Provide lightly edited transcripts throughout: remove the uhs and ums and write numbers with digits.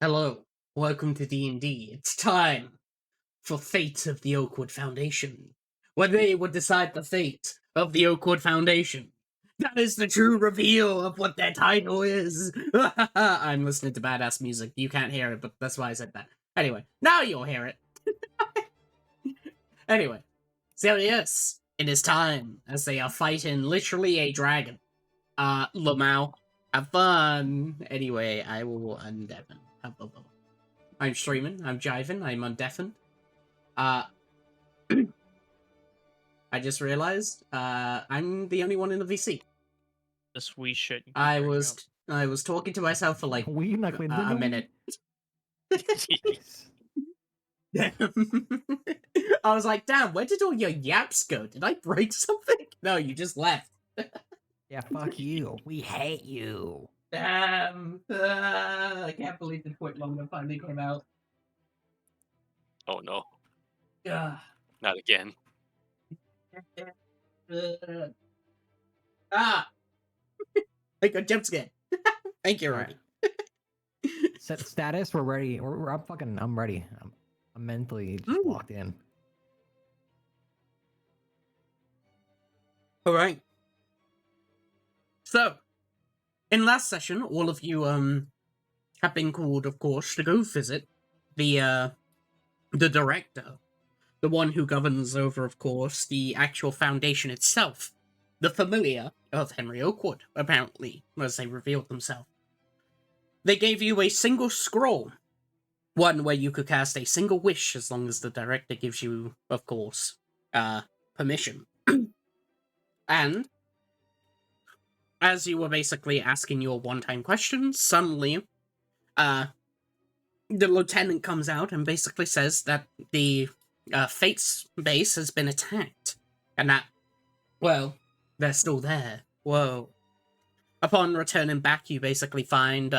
Hello, welcome to D&D. It's time for Fate of the OakWood Foundation, where they would decide the fate of the OakWood Foundation. That is the true reveal of what their title is. I'm listening to badass music. You can't hear it, but that's why I said that. Anyway, now you'll hear it. Anyway, so yes, it is time as they are fighting literally a dragon. Lamau, have fun. Anyway, I will undeafen. I'm streaming, I'm jiving, I'm undeafened. I just realized, I'm the only one in the VC. This we should. I was talking to myself for like a minute. I was like, damn, where did all your yaps go? Did I break something? No, you just left. Yeah, fuck you. We hate you. Damn. I can't believe the quit longer finally came out. Oh no. Yeah. Not again. I got jump scare. Thank you, Rocky. Set status. We're ready. I'm ready. I'm mentally just locked in. All right. So, in last session, all of you have been called, of course, to go visit the director, the one who governs over, of course, the actual foundation itself, the familiar of Henry Oakwood, apparently, as they revealed themselves. They gave you a single scroll, one where you could cast a single wish as long as the director gives you, of course, permission. And as you were basically asking your one-time questions, suddenly, the lieutenant comes out and basically says that the Fate's base has been attacked, and that, well, they're still there. Whoa. Upon returning back, you basically find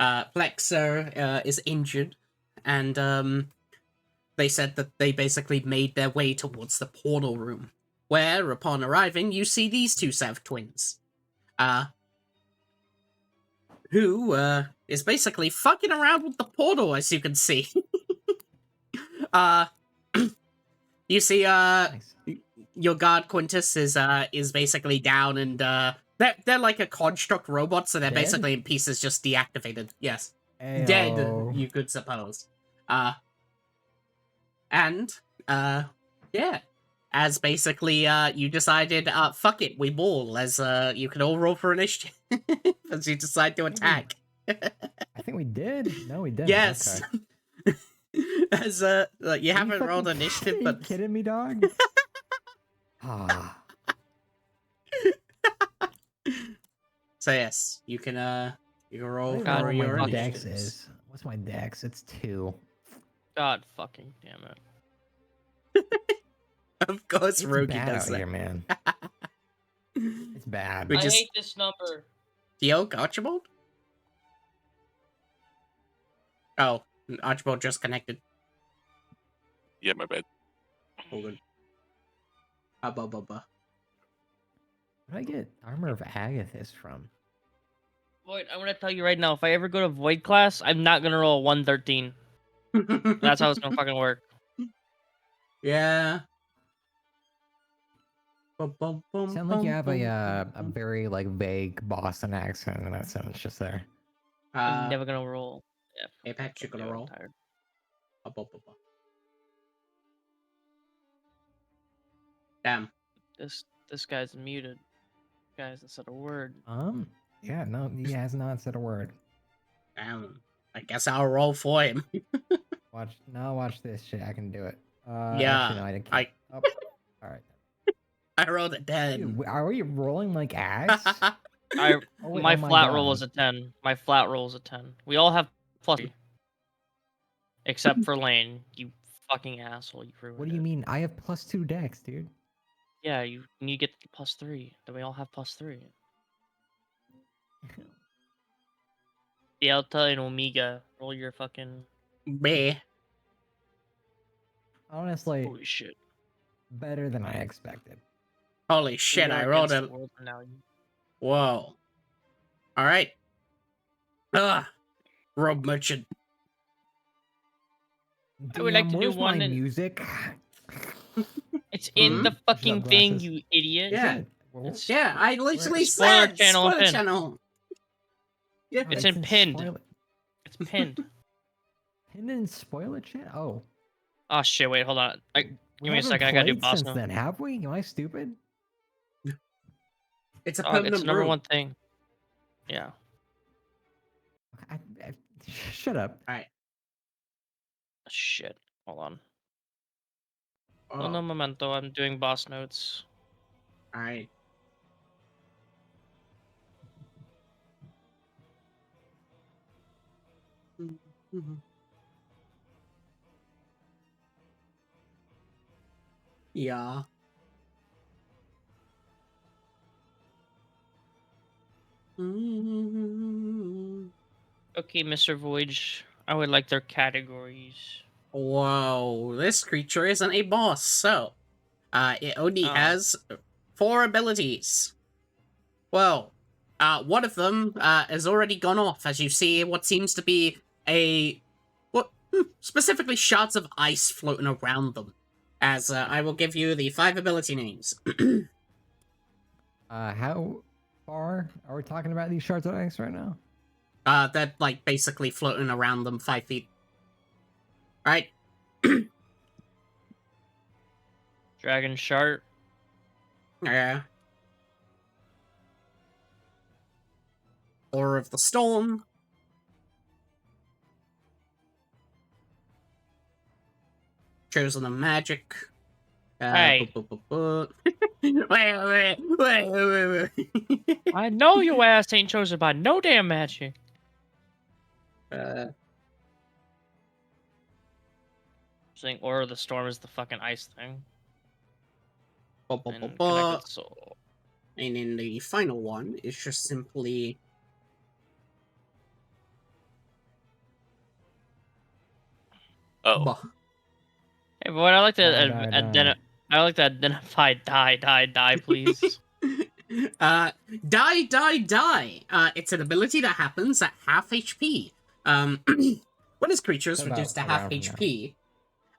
Plexer is injured, and they said that they basically made their way towards the portal room, where, upon arriving, you see these two Sav twins. Who is basically fucking around with the portal, as you can see. You see, Nice. your guard Quintus is basically down, and they're like a construct robot, so they're Dead? basically in pieces, just deactivated. Yes, Ayo. dead. You could suppose. And yeah. As basically, you decided, fuck it, we ball, as you can all roll for initiative, as you decide to attack. I think we did. No, we didn't. Yes. Okay. As you haven't rolled fucking initiative, Are but you kidding me, dog? Ah. So yes, you can roll I don't for even know your what my dex initiatives. is. What's my dex? It's 2. God fucking damn it. Of course, It's Rogi bad does out that. here, man. It's bad. We I just- hate this number. Yo, Archibald? Oh, Archibald just connected. Yeah, my bad. Hold on. Where did I get Armor of Agathis from? Void, I'm gonna tell you right now, if I ever go to Void class, I'm not gonna roll a 113. That's how it's gonna fucking work. Yeah. Sound like you have a very like vague Boston accent in that sentence just there. I'm never gonna roll. Yeah, Apex, you're gonna I'm roll. tired. Damn. This guy's muted. Guy hasn't said a word. Yeah, no, he has not said a word. Damn. I guess I'll roll for him. Watch this shit. I can do it. Yeah, Actually, no, I can't. Oh, all right. I rolled a 10. Dude, are we rolling like ass? I Oh, wait, my oh my flat God. roll is a 10. My flat roll is a 10. We all have plus, except for Lane. You fucking asshole. You ruined What do you it. mean? I have +2 dex, dude. Yeah, you get +3. Then we all have +3. Delta and Omega. Roll your fucking. Meh. Honestly, Holy shit. better than I expected. Holy shit, We are I rolled against a... the world now. Whoa. Alright. Ugh. Rogue Merchant. I would like DM, to do where's one my in- music? It's in the Mhm. fucking Shut up, thing, glasses. you idiot. Yeah. It's, Yeah, I literally Spoiler said channel spoiler pin. channel. Yeah. Oh, It's they in can pinned. spoil it. It's pinned. Pinned and spoil it shit? Oh. Oh shit! Wait, hold on. We Give me a haven't second. I gotta do played boss since mode. then, have we? Am I stupid? It's a Dog, permanent it's the number brew. one thing. Yeah. I, shut up. Alright. Shit. Hold on. Oh, No momento. I'm doing boss notes. alright. Mhm. Yeah. Okay, Mr. Voyage. I would like their categories. Whoa, this creature isn't a boss, so it only Oh. has 4 abilities. Well, one of them has already gone off, as you see what seems to be specifically shards of ice floating around them. As I will give you the 5 ability names. How far are we talking about these shards of ice right now? They're like basically floating around them 5 feet. Right? Dragon Shark. Yeah. Aura of the Storm. Chosen of Magic. Hey. Wait. I know your ass ain't chosen by no damn magic. Saying Aura of the Storm is the fucking ice thing. And Connected Soul. And then the final one is just simply Oh, Hey, boy, I like to Die. I like to identify die, please. Die. It's an ability that happens at half HP. When this creature is About reduced to a half round from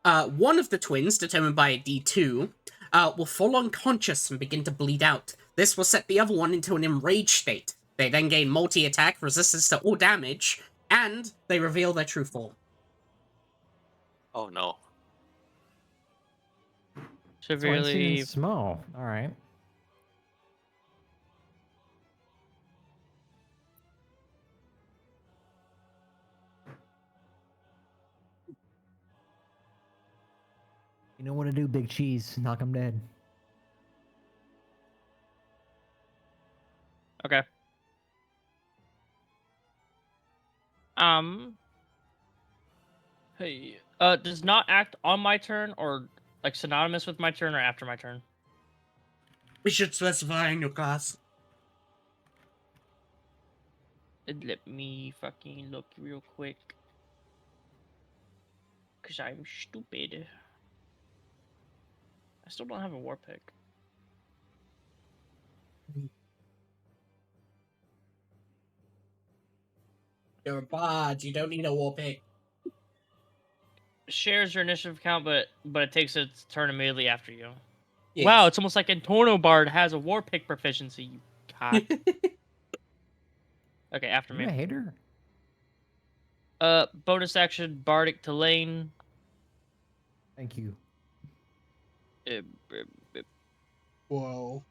now. HP, one of the twins, determined by a D2, will fall unconscious and begin to bleed out. This will set the other one into an enraged state. They then gain multi-attack, resistance to all damage, and they reveal their true form. oh no. Severely. Small. All right. You know what to do, Big Cheese. Knock him dead. Okay. Hey. Does not act on my turn or like synonymous with my turn or after my turn? We should specify in your class. Let me fucking look real quick. Cause I'm stupid. I still don't have a war pick. You're a bard. You don't need a war pick. Shares your initiative count, but it takes its turn immediately after you. Yes. Wow, it's almost like Antonio Bard has a war pick proficiency. You cock. Okay, after You a me. hater? Bonus action, Bardic to Lane. Thank you. Whoa.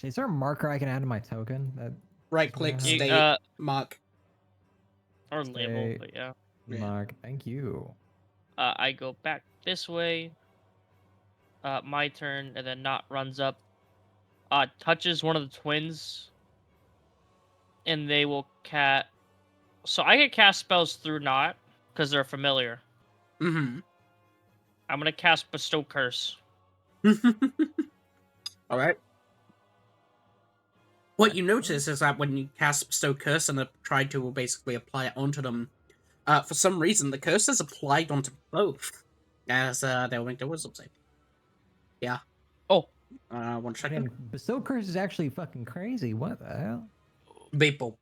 Is there a marker I can add to my token? That Right click, You- state, mark. Or label, Stay. but yeah. Yeah. mark. Thank you. I go back this way. My turn, and then Not runs up. Touches one of the twins. And they will So I can cast spells through Not, because they're familiar. Mm-hmm. I'm gonna cast Bestow Curse. Alright. What you notice is that when you cast Bestow Curse and try to basically apply it onto them, for some reason the curse is applied onto both. As they'll make their wisdom save. Yeah. Oh. 1 second. Man, Bestow Curse is actually fucking crazy. What the hell? People.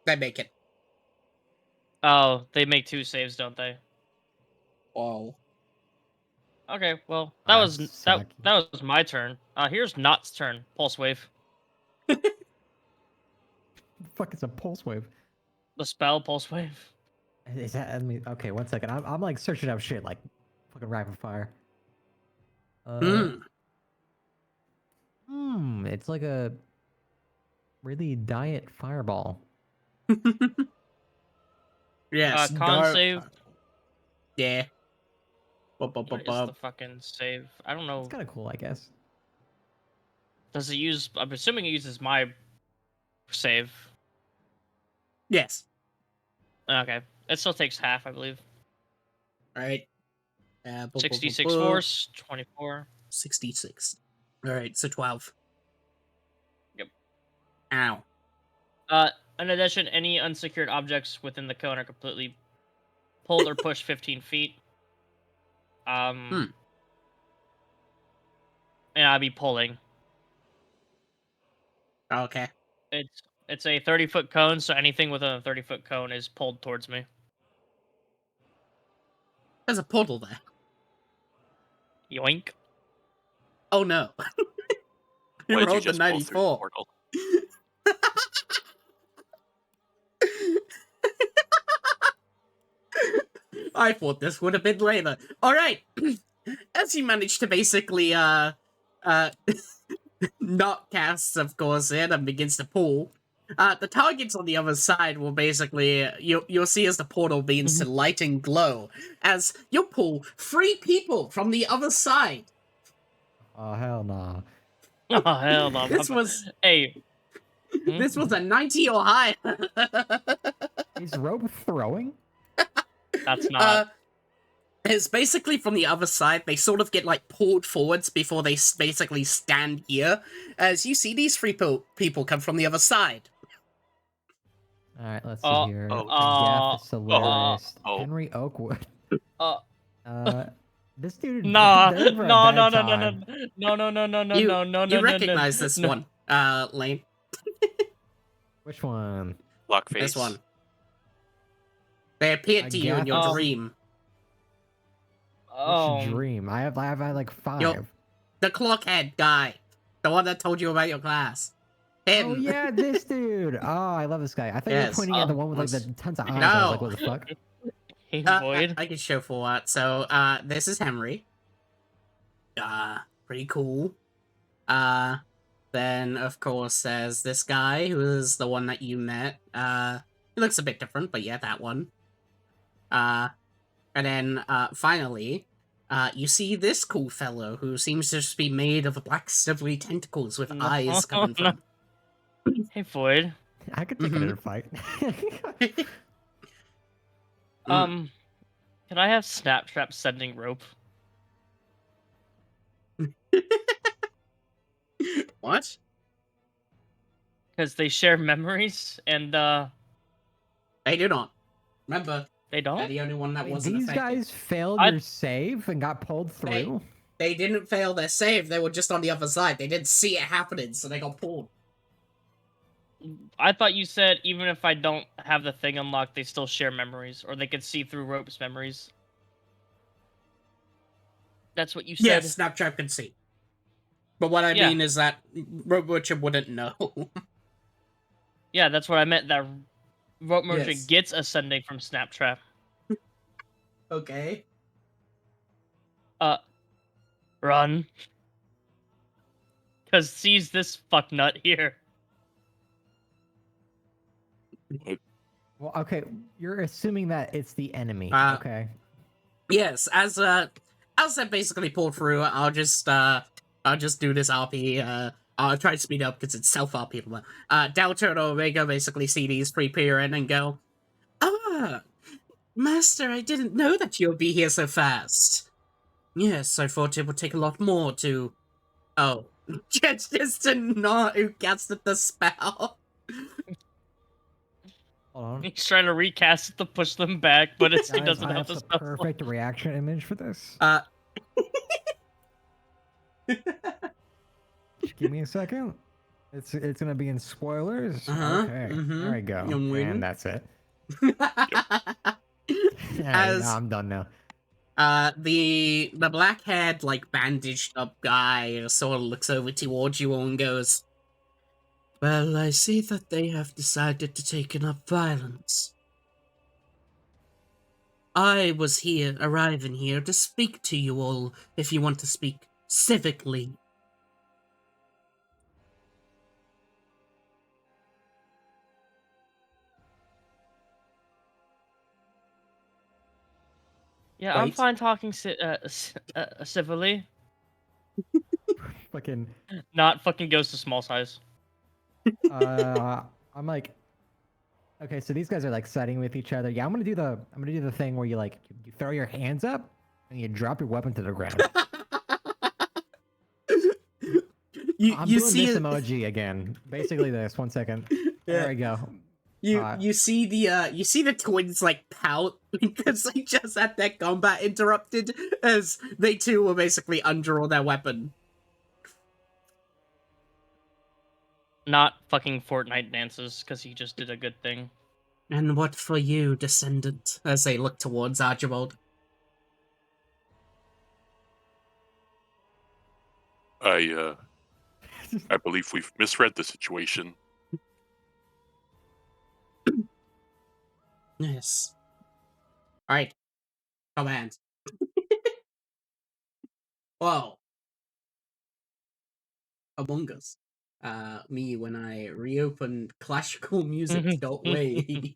They make it. Oh, they make 2 saves, don't they? Wow. Okay, well, that was sucky. that was my turn. Here's Not's turn. Pulse wave. The fuck is a pulse wave? The spell pulse wave. Is that? I mean, okay, 1 second. I'm like searching up shit like fucking rapid fire. It's like a really diet fireball. Yes. Con dark save. fireball. Yeah. What is the fucking save? I don't know. It's kind of cool, I guess. Does it use? I'm assuming it uses my save. Yes. Okay, it still takes half, I believe. Right. 66 force, 24. 66. All right, so 12. Yep. Ow. In addition, any unsecured objects within the cone are completely pulled or pushed 15 feet. And I'll be pulling. Okay. It's a 30-foot cone, so anything within a 30-foot cone is pulled towards me. There's a portal there. Yoink. Oh no. Why I did you rolled the just pull through the 94. portal? I thought this would have been later. All right. As you manage to basically not cast, of course, in and begins to pull, the targets on the other side will basically you'll see as the portal begins to light and glow as you pull 3 people from the other side. Oh hell nah. Oh hell no! This was Hey. this was a 90 or higher. Is rope throwing? That's not. It's basically from the other side. They sort of get like pulled forwards before they basically stand here. As you see these 3 people come from the other side. All right, let's see here. oh, Jeff Solaris, oh. Henry Oakwood. uh, This dude. Nah, he's in for a no, bad no, no, no, time. no, You no, no, no, recognize this no. one, Lane. Which one? Blockface. This one. They appeared to you in your guess. dream. Which dream? I have like 5. The clockhead guy. The one that told you about your class. Him. Oh yeah, this dude. Oh, I love this guy. I thought you were Yes. pointing at the one with like the tons of eyes. No. I was like, what the fuck? Hey, I Void. can show for what. So, this is Henry. Pretty cool. Then, of course, there's this guy who is the one that you met. He looks a bit different, but yeah, that one. And then, finally, you see this cool fellow who seems to just be made of black slivery tentacles with eyes coming from. Hey, Void. I could take it in a fight. Can I have Snaptrap sending rope? What? Because they share memories, and They do not. Remember, they they're don't. the only one that wasn't These affected. guys failed I- your save and got pulled through. They didn't fail their save, they were just on the other side. They didn't see it happening, so they got pulled. I thought you said even if I don't have the thing unlocked, they still share memories, or they can see through rope's memories. That's what you said. Yes, Snapchat can see. But what I Yeah. mean is that Rope Merchant wouldn't know. Yeah, that's what I meant. That rope merchant Yes. gets ascending from Snaptrap. Okay. Run. Cause sees this fucknut here. Well, okay, you're assuming that it's the enemy. Okay. Yes, as that basically pulled through, I'll just do this RP. I'll try to speed up because it's self RP. Delta and Omega basically see these 3 peer in and go, "Ah, Master, I didn't know that you'll be here so fast. Yes, I thought it would take a lot more to." Oh, just to not who casted the spell. Hold on. He's trying to recast it to push them back, but he Guys, doesn't I have have the the spell. perfect reaction image for this. Just give me a second. It's gonna be in spoilers. Okay, there we go. I'm waiting. And that's it. As- I'm done now. The black-haired, like, bandaged up guy sort of looks over towards you all and goes, "Well, I see that they have decided to take up violence. I was here, arriving here, to speak to you all, if you want to speak civically." Yeah, I'm Wait. fine talking civilly. Fucking. Not fucking goes to small size. I'm like, okay, so these guys are like siding with each other. Yeah, I'm gonna do the thing where you like you throw your hands up and you drop your weapon to the ground. I'm You doing see this it- emoji again. Basically this. 1 second. Yeah. There we go. You see the twins like pout because they just had their combat interrupted as they too were basically undraw their weapon. Not fucking Fortnite dances, because he just did a good thing. "And what for you, descendant?" as they look towards Archibald. I believe we've misread the situation. Yes. Alright. Command. Whoa. Among Us. Me when I reopened classicalmusic.way.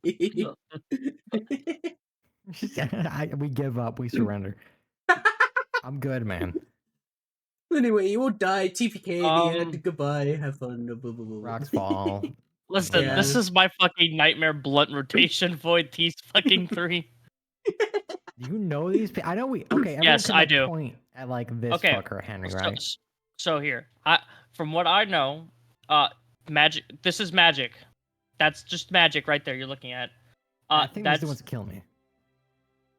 We give up. We surrender. I'm good, man. Anyway, you all die. TPK in the end. Um, Goodbye. Have fun. Blah, blah, blah, blah. Rocks fall. Listen, Yeah. this is my fucking nightmare blunt rotation void T's fucking 3. Do you know these people? I know we. Okay, everyone Yes, can I like, do. point at like this Okay, fucker, Henry, So, right? so here, from what I know, magic. This is magic. That's just magic right there. You're looking at. I think these are That's the ones that kill me.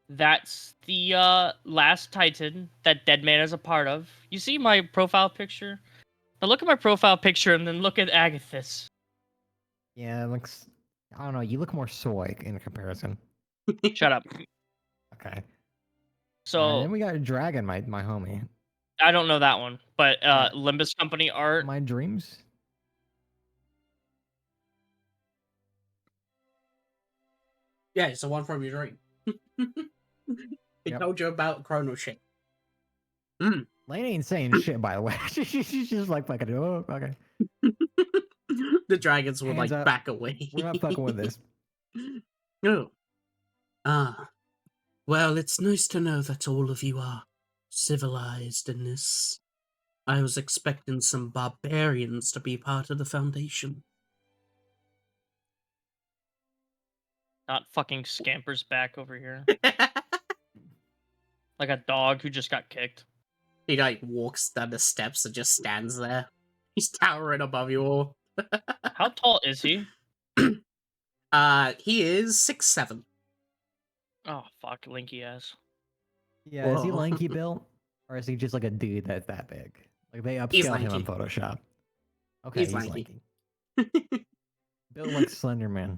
that's the last Titan that Deadman is a part of. You see my profile picture? Now look at my profile picture and then look at Agathis. Yeah, it looks. I don't know. You look more soy in comparison. Shut up. Okay. So then we got a dragon, my homie. I don't know that one, but Yeah. Limbus Company art. My dreams. Yeah, it's the one from your dream. He Yep. told you about Chrono shit. Lane ain't saying shit, by the way. She's just like fucking. Oh, okay. The dragons will Hands like up. back away. We're not fucking with this. Oh. Ah. Well, it's nice to know that all of you are civilized in this. I was expecting some barbarians to be part of the Foundation. Not fucking scampers back over here. Like a dog who just got kicked. He like walks down the steps and just stands there. He's towering above you all. How tall is he? He is 6'7". Oh fuck, Linky ass. Yeah, is he Whoa. lanky built, or is he just like a dude that's that big? Like they He's upscaled him on lanky. Photoshop. Okay, He's he's lanky. lanky. Built like Slender Man.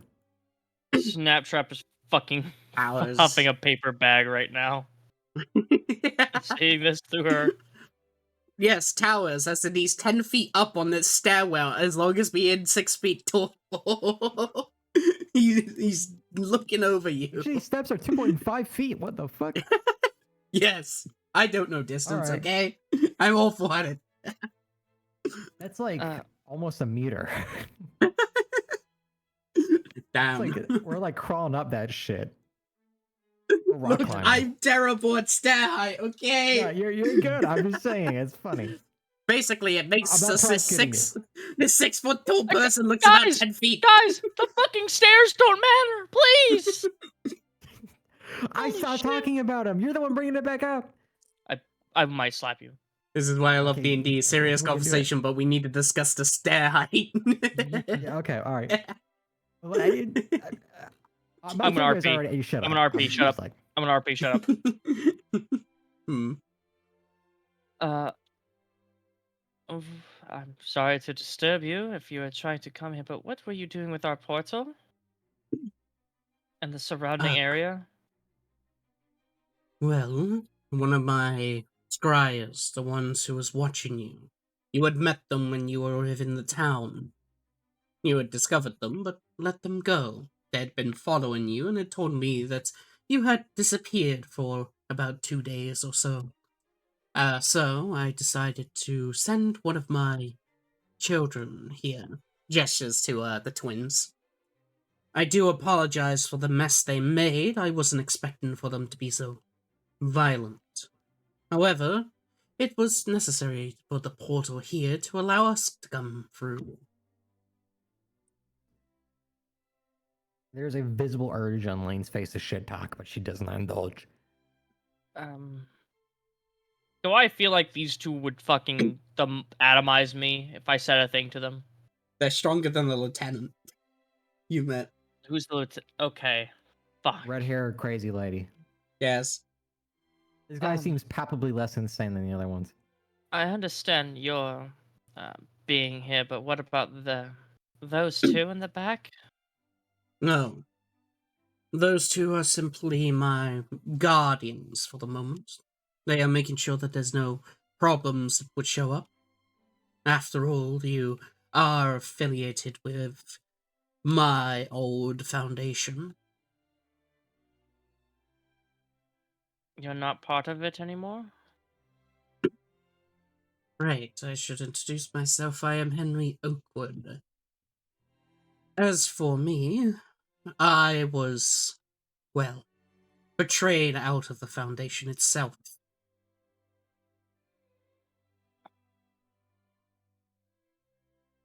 Snaptrap is fucking Hours. huffing a paper bag right now. Seeing this through her. Yes, towers, as in he's 10 feet up on this stairwell, as long as being 6 feet tall. He's looking over you. Actually, steps are 2.5 feet. What the fuck? Yes, I don't know distance, Alright. okay? I'm all for it. That's like almost a meter. Damn. It's like we're like crawling up that shit. We're rock Look, climbing. I'm terrible at stair height, okay? No, you're good. I'm just saying, it's funny. Basically, it makes I'm not us prosecuting this 6 foot tall Okay, person looks about guys, 10 feet. Guys, the fucking stairs don't matter, please. I Holy stopped shit. talking about him. You're the one bringing it back up. I might slap you. This is why I love Okay, D&D. okay, Serious we can do it. conversation, but we need to discuss the stair height. Yeah, okay, all right. Well, my I'm gonna finger is RP. already- you shut I'm up. gonna RP, Just shut up. like- I'm an RP, shut up. Hmm. I'm sorry to disturb you if you are trying to come here, but what were you doing with our portal? And the surrounding area? Well, one of my scryers, the ones who was watching you. You had met them when you were in the town. You had discovered them, but let them go. They had been following you and had told me that you had disappeared for about 2 days or so. So I decided to send one of my children here. Gestures to the twins. I do apologize for the mess they made. I wasn't expecting for them to be so violent. However, it was necessary to put the portal here to allow us to come through. There's a visible urge on Lane's face to shit talk, but she does not indulge. Do I feel like these two would fucking atomize me if I said a thing to them? They're stronger than the lieutenant you met. Who's the okay? Fuck. Red hair, crazy lady. Yes. This guy seems palpably less insane than the other ones. I understand your being here, but what about those two in the back? No. Those two are simply my guardians for the moment. They are making sure that there's no problems that would show up. After all, you are affiliated with my old foundation. You're not part of it anymore? Right, I should introduce myself. I am Henry Oakwood. As for me, I was, well, betrayed out of the Foundation itself.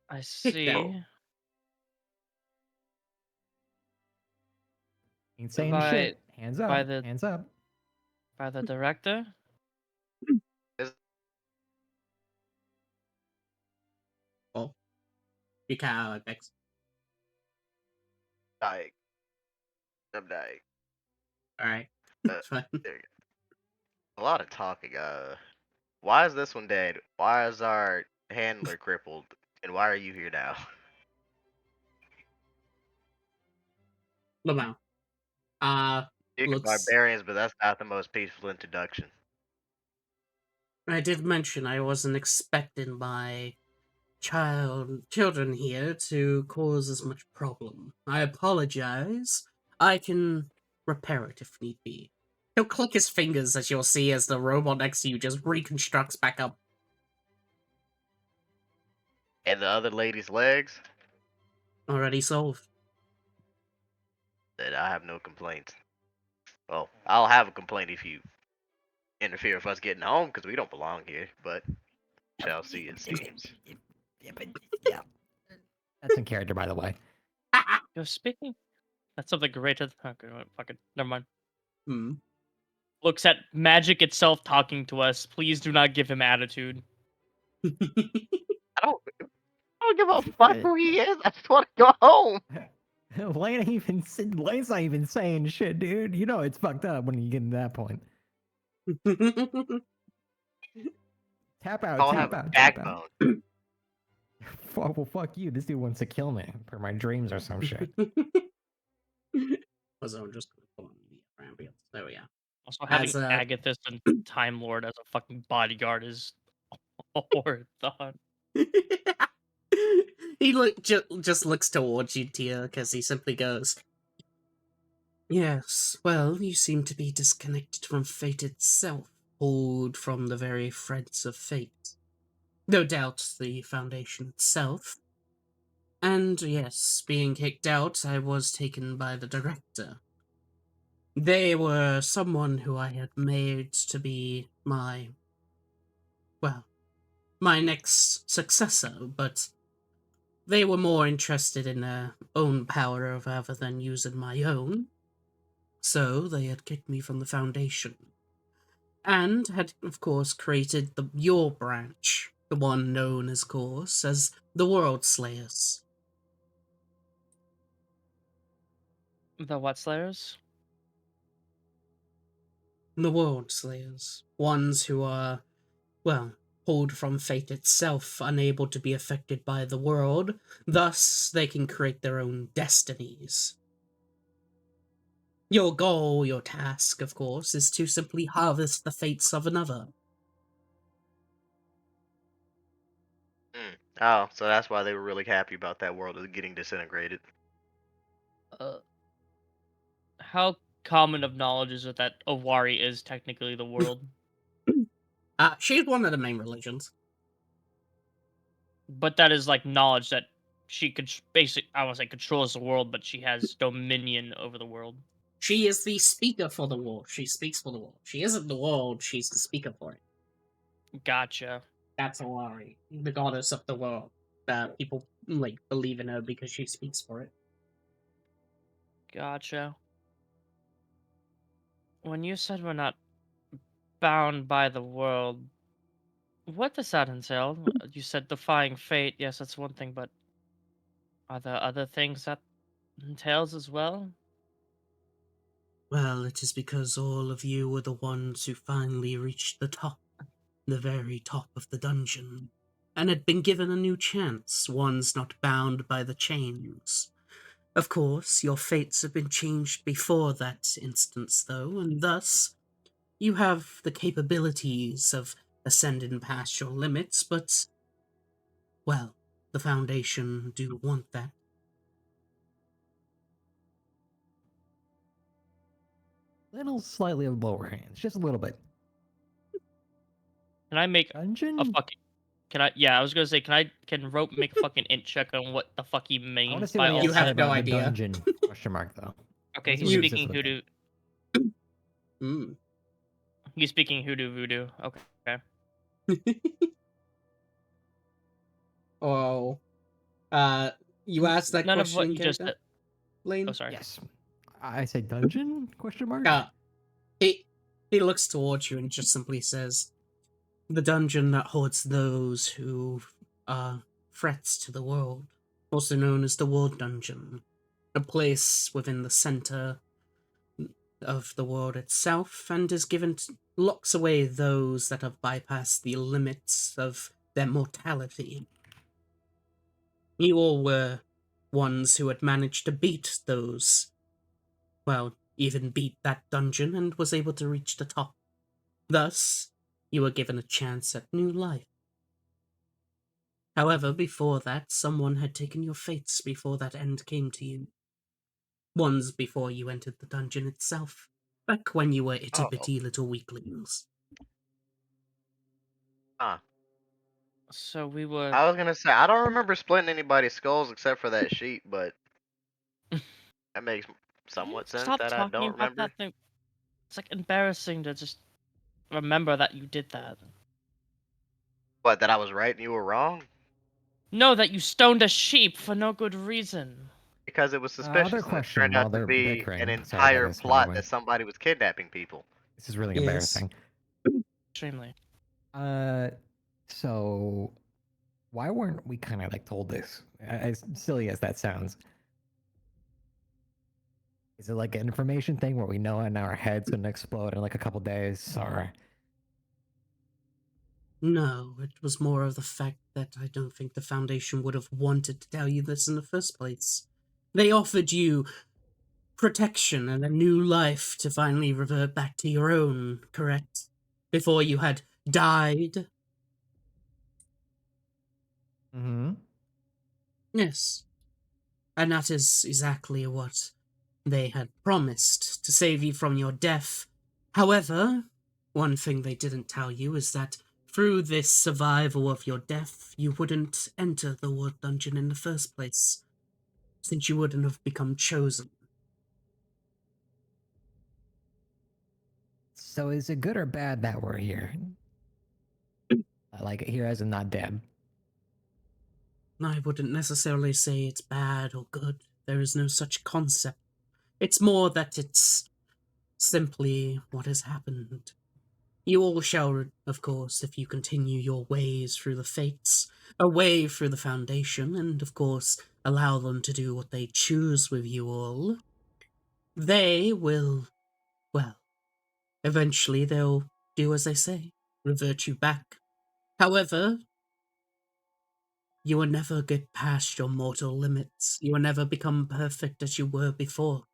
I Kicked see. out. Ain't saying By- shit. Hands up. by the- Hands up. By the director? Oh. You can't, Bex. Dying. I'm dying. Alright. Uh, Fine. There you go. A lot of talking. Why is this one dead? Why is our handler crippled? And why are you here now? Lamau. You can Looks- barbarians, but that's not the most peaceful introduction. I did mention I wasn't expecting my children here to cause as much problem. I apologize. I can repair it if need be. He'll click his fingers, as you'll see as the robot next to you just reconstructs back up. And the other lady's legs? Already solved. Then I have no complaints. Well, I'll have a complaint if you interfere with us getting home, because we don't belong here, but shall see, it seems. Yeah. That's in character, by the way. You're speaking? That's something greater than... Okay, fuck it. Never mind. Hmm. Looks at magic itself talking to us. Please do not give him attitude. I don't give a fuck who he is. I just want to go home. Lane's not even saying shit, dude. You know it's fucked up when you get to that point. Tap out, I'll tap have a out, tap out. backbone. Well, fuck you. This dude wants to kill me for my dreams or some shit. Also, I'm just gonna pull on the ambience. There we are. Also, having As a- Agathis and Time Lord as a fucking bodyguard is a horrid thought. He just looks towards you, Tia, because he simply goes, "Yes, well, you seem to be disconnected from fate itself, pulled from the very threads of fate. No doubt the Foundation itself. And yes, being kicked out, I was taken by the director. They were someone who I had made to be my next successor, but they were more interested in their own power rather than using my own. So they had kicked me from the Foundation. And had, of course, created your branch, the one known, of course, as the World Slayers. The what slayers? The World Slayers. Ones who are, well, pulled from fate itself, unable to be affected by the world, thus they can create their own destinies. Your goal, your task, of course, is to simply harvest the fates of another. Oh, so that's why they were really happy about that world getting disintegrated. How common of knowledge is it that Owari is technically the world? She's one of the main religions. But that is like knowledge that she could I want to say controls the world, but she has dominion over the world. She is the speaker for the world. She speaks for the world. She isn't the world, she's the speaker for it. Gotcha. That's Awari, the goddess of the world. People like believe in her because she speaks for it. Gotcha. When you said we're not bound by the world, what does that entail? You said defying fate. Yes, that's one thing, but are there other things that entails as well? Well, it is because all of you were the ones who finally reached the top, the very top of the dungeon, and had been given a new chance, ones not bound by the chains. Of course, your fates have been changed before that instance, though, and thus you have the capabilities of ascending past your limits, but, well, the Foundation do want that. Little slightly lower hands, just a little bit. Can I make Dungeon? a fucking? Can I? Yeah, I was gonna say, can Rope make a fucking int check on what the fuck he I want to means see by what he all has You to say have that? no about the idea. dungeon. Question mark though. Okay, Let's he's see what he speaking says about hoodoo. Mm. He's speaking hoodoo voodoo. Okay. Oh. You asked that None of question what in you just character, said. Lane? Oh, sorry. Yes. I say dungeon? Question mark. He looks towards you and just simply says, "The dungeon that holds those who are threats to the world, also known as the World Dungeon, a place within the center of the world itself, and is given locks away those that have bypassed the limits of their mortality. You all were ones who had managed to beat those, well, even beat that dungeon and was able to reach the top. Thus, you were given a chance at new life. However, before that, someone had taken your fates before that end came to you. Ones before you entered the dungeon itself, back when you were Oh. itty-bitty little weaklings." Huh. So we were. I was gonna say I don't remember splitting anybody's skulls except for that sheet, but that makes somewhat sense Stop that I talking don't about remember. that thing. It's like embarrassing to just remember that you did that. What, that I was right and you were wrong? No, that you stoned a sheep for no good reason. Because it was Other suspicious and it question turned while out to they're be bickering. an Sorry about entire this, by the plot way. that somebody was kidnapping people. This is really Yes. embarrassing. Extremely. So why weren't we kind of like told this? As silly as that sounds. Is it like an information thing where we know and our head's gonna explode in like a couple days, or No, it was more of the fact that I don't think the Foundation would have wanted to tell you this in the first place. They offered you protection and a new life to finally revert back to your own, correct? Before you had died? mm-hmm. Yes. And that is exactly what they had promised, to save you from your death. However, one thing they didn't tell you is that through this survival of your death, you wouldn't enter the World Dungeon in the first place, since you wouldn't have become chosen. So is it good or bad that we're here? Like here as in not dead. I wouldn't necessarily say it's bad or good. There is no such concept. It's more that it's simply what has happened. You all shall, of course, if you continue your ways through the fates, away through the Foundation, and of course allow them to do what they choose with you all, they will, well, eventually they'll do as they say, revert you back. However, you will never get past your mortal limits. You will never become perfect as you were before.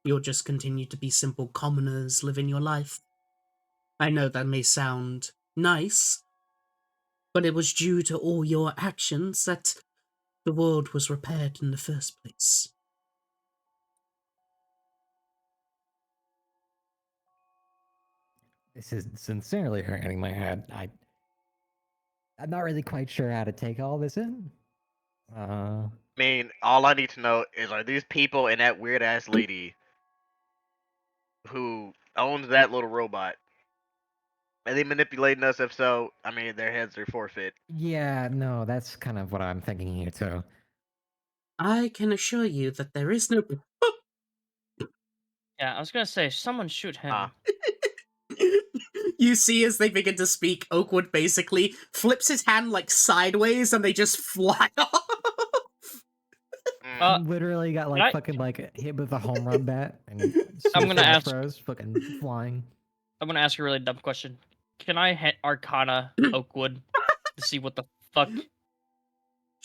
You'll just continue to be simple commoners living your life. I know that may sound nice, but it was due to all your actions that the world was repaired in the first place. This is sincerely hurting my head. I'm not really quite sure how to take all this in. I mean, all I need to know is, are these people and that weird ass lady who owns that little robot, are they manipulating us? If so, I mean, their heads are forfeit. Yeah, no, that's kind of what I'm thinking here too. I can assure you that there is no. Yeah, I was gonna say, someone shoot him. Ah. You see, as they begin to speak, Oakwood basically flips his hand like sideways, and they just fly off. Uh, Literally got like I- fucking like hit with a home run bat and I'm gonna ask- Bros fucking flying. I'm gonna ask you a really dumb question. Can I hit Arcana Oakwood to see what the fuck?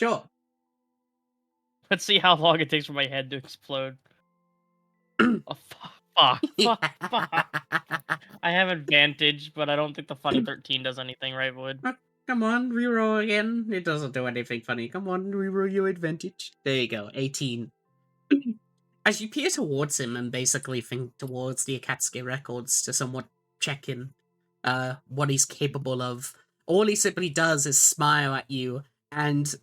Sure. Let's see how long it takes for my head to explode. Oh, fuck. I have advantage, but I don't think the funny 13 does anything, right, Wood? Come on, reroll again. It doesn't do anything funny. Come on, reroll your advantage. There you go, 18. As you peer towards him and basically think towards the Akatsuki records to somewhat check in what he's capable of, all he simply does is smile at you, and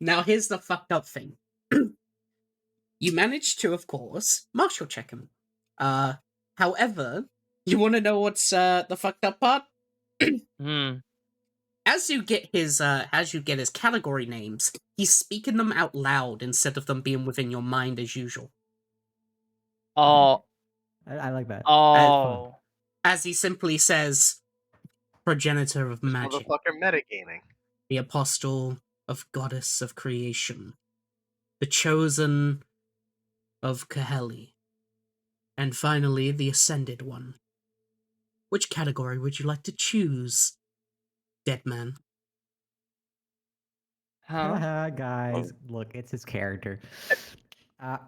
now here's the fucked up thing. You managed to, of course, martial check him. However, you want to know what's the fucked up part? As you get his category names, he's speaking them out loud instead of them being within your mind as usual. Oh. I like that. Oh. As he simply says, progenitor of magic, Motherfucker metagaming. the apostle of goddess of creation, the chosen of Kaheli, and finally the ascended one. Which category would you like to choose, dead man? Huh? Guys, look, it's his character.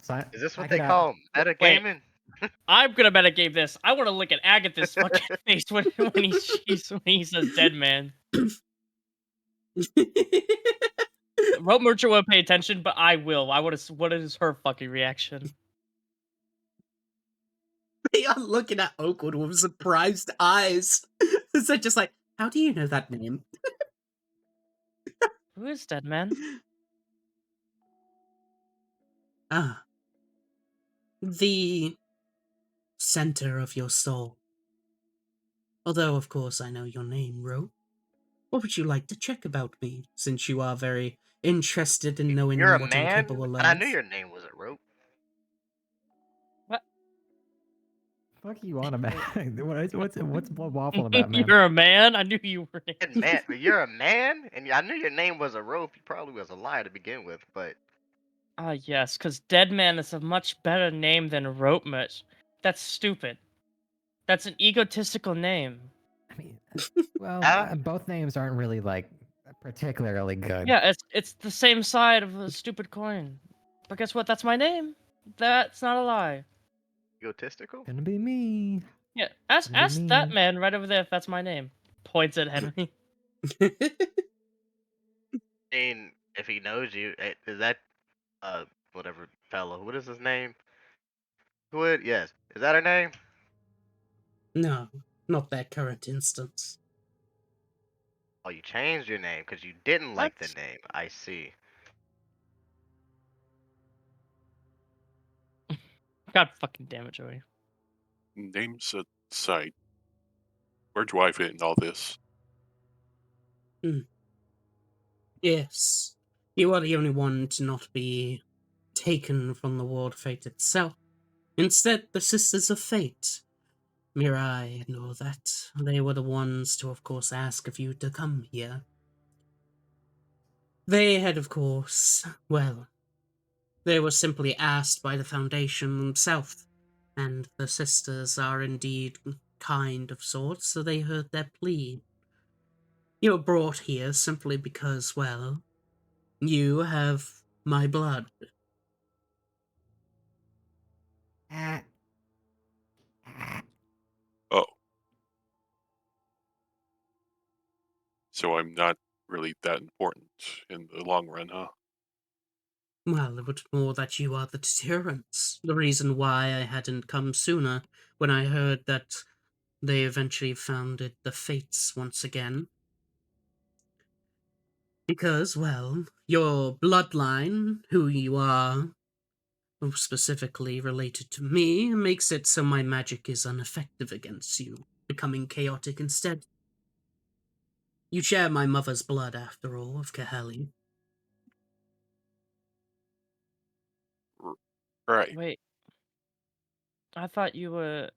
So Is this what check they it out. call metagaming? I'm gonna metagame this. I want to look at Agatha's fucking face when he says "dead man." Rope merchant won't pay attention, but I will. What is her fucking reaction? They are looking at Oakwood with surprised eyes. They're just like, how do you know that name? Who is dead man? Ah. The center of your soul. Although, of course, I know your name, Ro. What would you like to check about me, since you are very interested in knowing You're a what I'm man, capable of? and I knew your name wasn't Rope. Fuck you on about? What's waffle about, man? You're a man. I knew you were. Man, you're a man, and I knew your name was a Rope. You probably was a lie to begin with, but Ah, yes, because dead man is a much better name than rope merch. That's stupid. That's an egotistical name. I mean, well, Ah. both names aren't really like particularly good. Yeah, it's the same side of a stupid coin. But guess what? That's my name. That's not a lie. egotistical. Gonna be me. Yeah, ask What do you that mean? man right over there if that's my name. Points at Henry. I mean, if he knows you, is that whatever fellow? What is his name? Wood? Yes. Is that her name? No, not that current instance. Oh, you changed your name because you didn't like the What? name. I see. God fucking damn it, Joey. Names aside, where do I fit in all this? Yes, you are the only one to not be taken from the world fate itself. Instead, the Sisters of Fate, Mirai and all that, they were the ones to, of course, ask of you to come here. They had, of course, well, they were simply asked by the Foundation themselves, and the Sisters are indeed kind of sorts, so they heard their plea. You were brought here simply because, well, you have my blood. so I'm not really that important in the long run, huh? Well, it was more that you are the deterrence. The reason why I hadn't come sooner when I heard that they eventually founded the Fates once again. Because, well, your bloodline, who you are, specifically related to me, makes it so my magic is ineffective against you, becoming chaotic instead. You share my mother's blood, after all, of Kaheli. Right. Wait, I thought you were.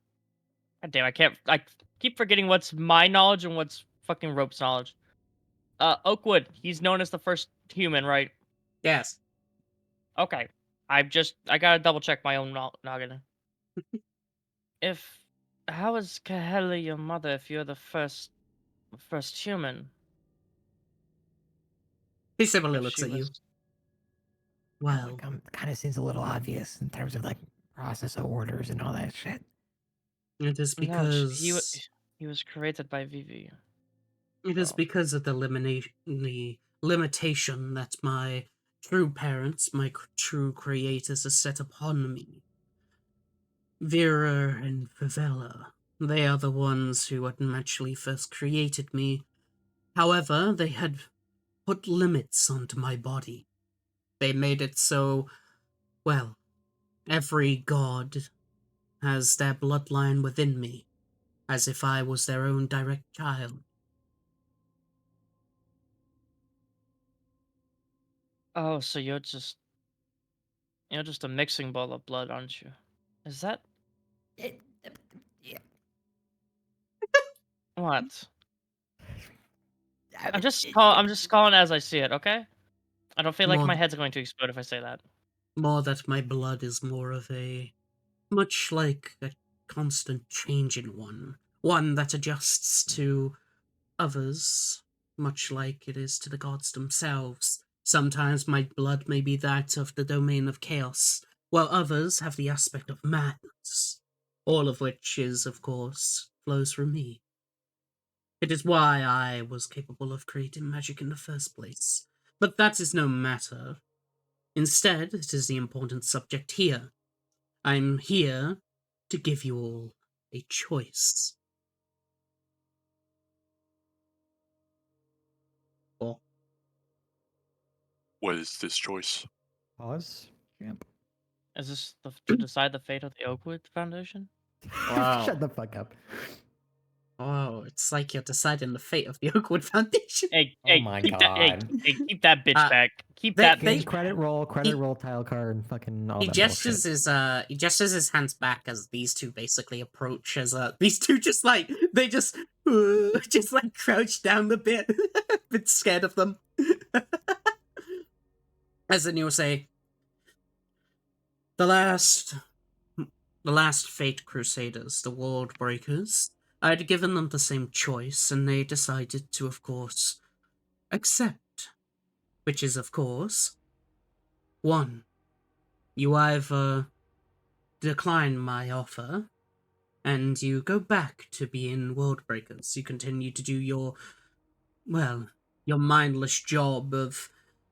God damn, I keep forgetting what's my knowledge and what's fucking Rope's knowledge. Oakwood, he's known as the first human, right? Yes. Okay. I gotta double check my own noggin. If how is Kaheli your mother if you're the first human? He similarly If looks she at you. was Yeah, Well, kind of seems a little obvious in terms of like process of orders and all that shit. it is no, because he was created by Vivi. it is Oh. because of the limitation that my true parents, my true creators, have set upon me. Vera and Favela, they are the ones who had actually first created me. However, they had put limits onto my body. They made it so, well, every god has their bloodline within me, as if I was their own direct child. Oh, so you're just a mixing bowl of blood, aren't you? Is that Yeah, what? I mean, I'm just calling as I see it, okay? I don't feel like More, my head's going to explode if I say that. more that my blood is more of a, much like a constant changing one. One that adjusts to others, much like it is to the gods themselves. Sometimes my blood may be that of the domain of chaos, while others have the aspect of madness. All of which is, of course, flows from me. It is why I was capable of creating magic in the first place. But that is no matter. Instead, it is the important subject here. I'm here to give you all a choice. Or What is this choice? pause. Champ. Is this to decide the fate of the Oakwood Foundation? Wow. Shut the fuck up. oh, it's like you're deciding the fate of the Oakwood Foundation. Hey, Oh my keep that, God. keep that bitch Uh, back. Keep they- that they- Game bitch. credit roll tile card, and fucking all He that gestures bullshit. his hands back as these two basically approach. As these two just like just like crouch down a bit, a bit scared of them. As then you'll say, the last Fate Crusaders, the World Breakers. I had given them the same choice, and they decided to, of course, accept. Which is, of course, 1. You either decline my offer, and you go back to being World Breakers. You continue to do your mindless job of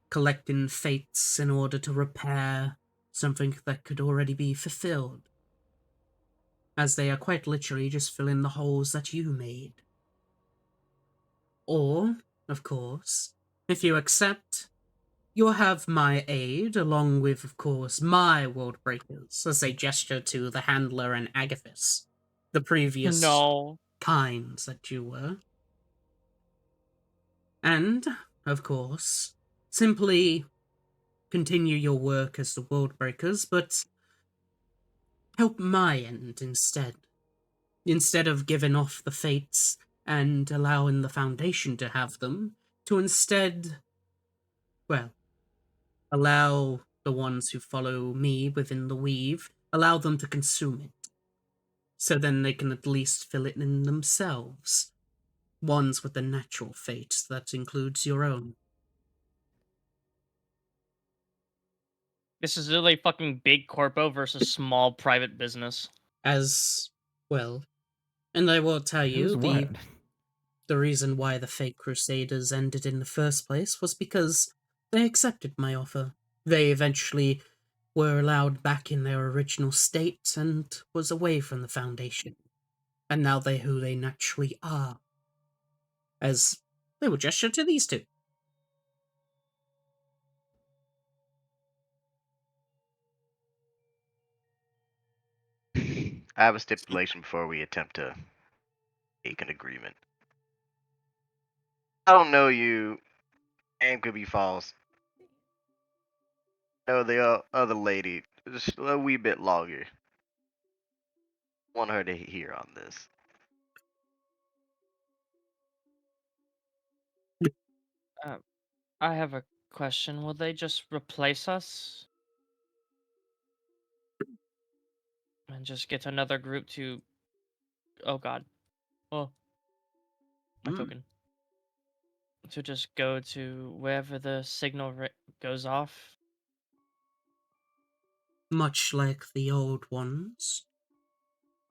collecting fates in order to repair something that could already be fulfilled. As they are quite literally just filling the holes that you made. Or, of course, if you accept, you'll have my aid, along with, of course, my World Breakers, as they gesture to the Handler and Agathis, the previous No. kinds that you were. And, of course, simply continue your work as the World Breakers, but help my end instead. Instead of giving off the fates and allowing the Foundation to have them, to instead, allow the ones who follow me within the weave, allow them to consume it. So then they can at least fill it in themselves. Ones with a natural fate that includes your own. This is really fucking big corpo versus small private business. As well. And I will tell Who's you, what? The reason why the fake Crusaders ended in the first place was because they accepted my offer. They eventually were allowed back in their original state and was away from the Foundation. And now they're who they naturally are. As they will gesture to these two. I have a stipulation before we attempt to make an agreement. I don't know you. Name could be false. No, the other lady. Just a wee bit longer. Want her to hear on this. I have a question. Will they just replace us? And just get another group to... Oh god. Oh. My Hmm. token. To just go to wherever the signal goes off? Much like the old ones.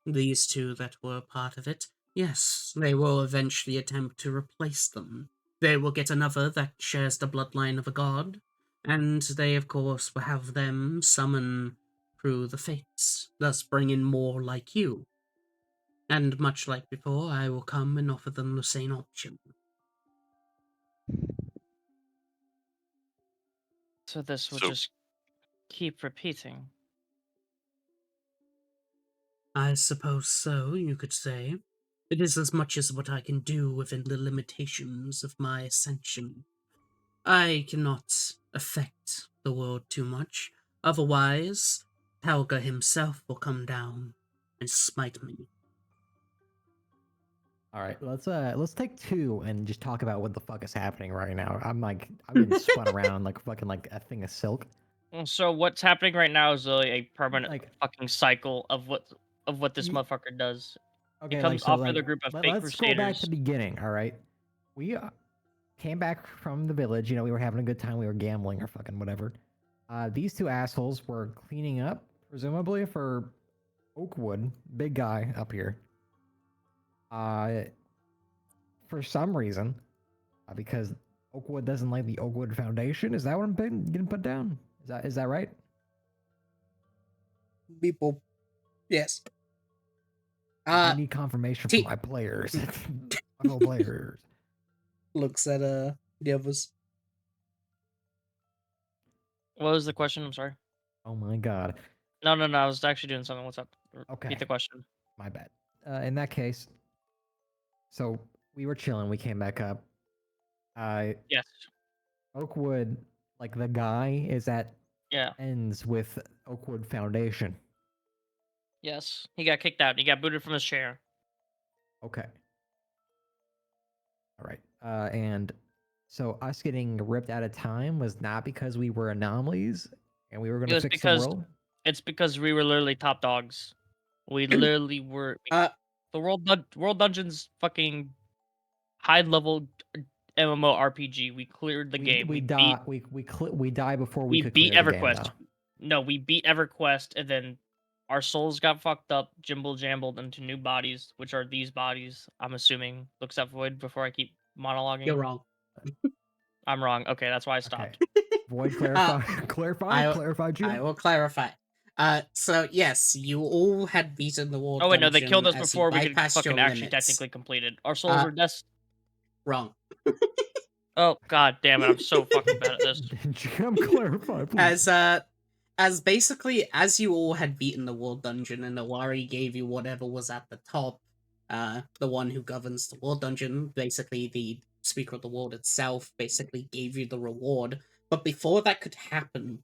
These two that were a part of it, yes, they will eventually attempt to replace them. They will get another that shares the bloodline of a god, and they, of course, will have them summon through the fates, thus bringing more like you. And much like before, I will come and offer them the same option. So this will So- just keep repeating. I suppose so, you could say. It is as much as what I can do within the limitations of my ascension. I cannot affect the world too much, otherwise Helga himself will come down and smite me. All right, let's take two and just talk about what the fuck is happening right now. I'm getting spun around like fucking like a thing of silk. So what's happening right now is a permanent Like- fucking cycle of what this Ye- motherfucker does. Okay, comes so, off with a group of fake let's go back to crusaders. the beginning. All right, we came back from the village. You know, we were having a good time. We were gambling or fucking whatever. These two assholes were cleaning up, presumably for OakWood, big guy up here. For some reason, because OakWood doesn't like the OakWood Foundation. Is that what I'm getting put down? Is that right? People. Yes. I need confirmation from T- my players. My fellow players. Looks at the others. What was the question? I'm sorry. Oh my god. No. I was actually doing something. What's up? Okay. Repeat the question. My bad. In that case, so we were chilling. We came back up. Yes. Oakwood, like the guy, is at Yeah. ends with Oakwood Foundation. Yes. He got kicked out. He got booted from his chair. Okay. All right. And so us getting ripped out of time was not because we were anomalies and we were going It to was fix because- the world. It's because we were literally top dogs. We literally were. The World Dungeons fucking high level MMORPG. We cleared the game. We beat die before we could beat clear the game, EverQuest. though. No, we beat EverQuest, and then our souls got fucked up, jimble jambled into new bodies, which are these bodies. I'm assuming. Looks up Void before I keep monologuing. You're wrong. I'm wrong. Okay, that's why I stopped. Void clarify. Clarify, Jim. I will clarify. So yes, you all had beaten the wall. Oh wait, no, they killed us as you before we could bypassed fucking your actually limits. technically complete it. Our souls were Wrong. Oh god damn it! I'm so fucking bad at this. Jim, clarify, please. As basically as you all had beaten the world dungeon and the Wari gave you whatever was at the top, the one who governs the world dungeon, basically the speaker of the world itself, basically gave you the reward. But before that could happen,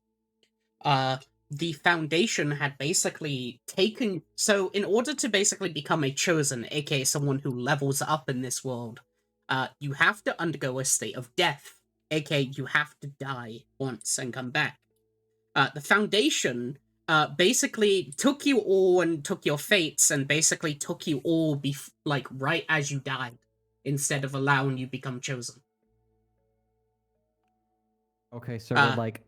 the Foundation had basically taken... So, in order to basically become a chosen, aka someone who levels up in this world, you have to undergo a state of death, aka you have to die once and come back. The Foundation basically took you all and took your fates and basically took you all right as you died, instead of allowing you become chosen. Okay, so we're like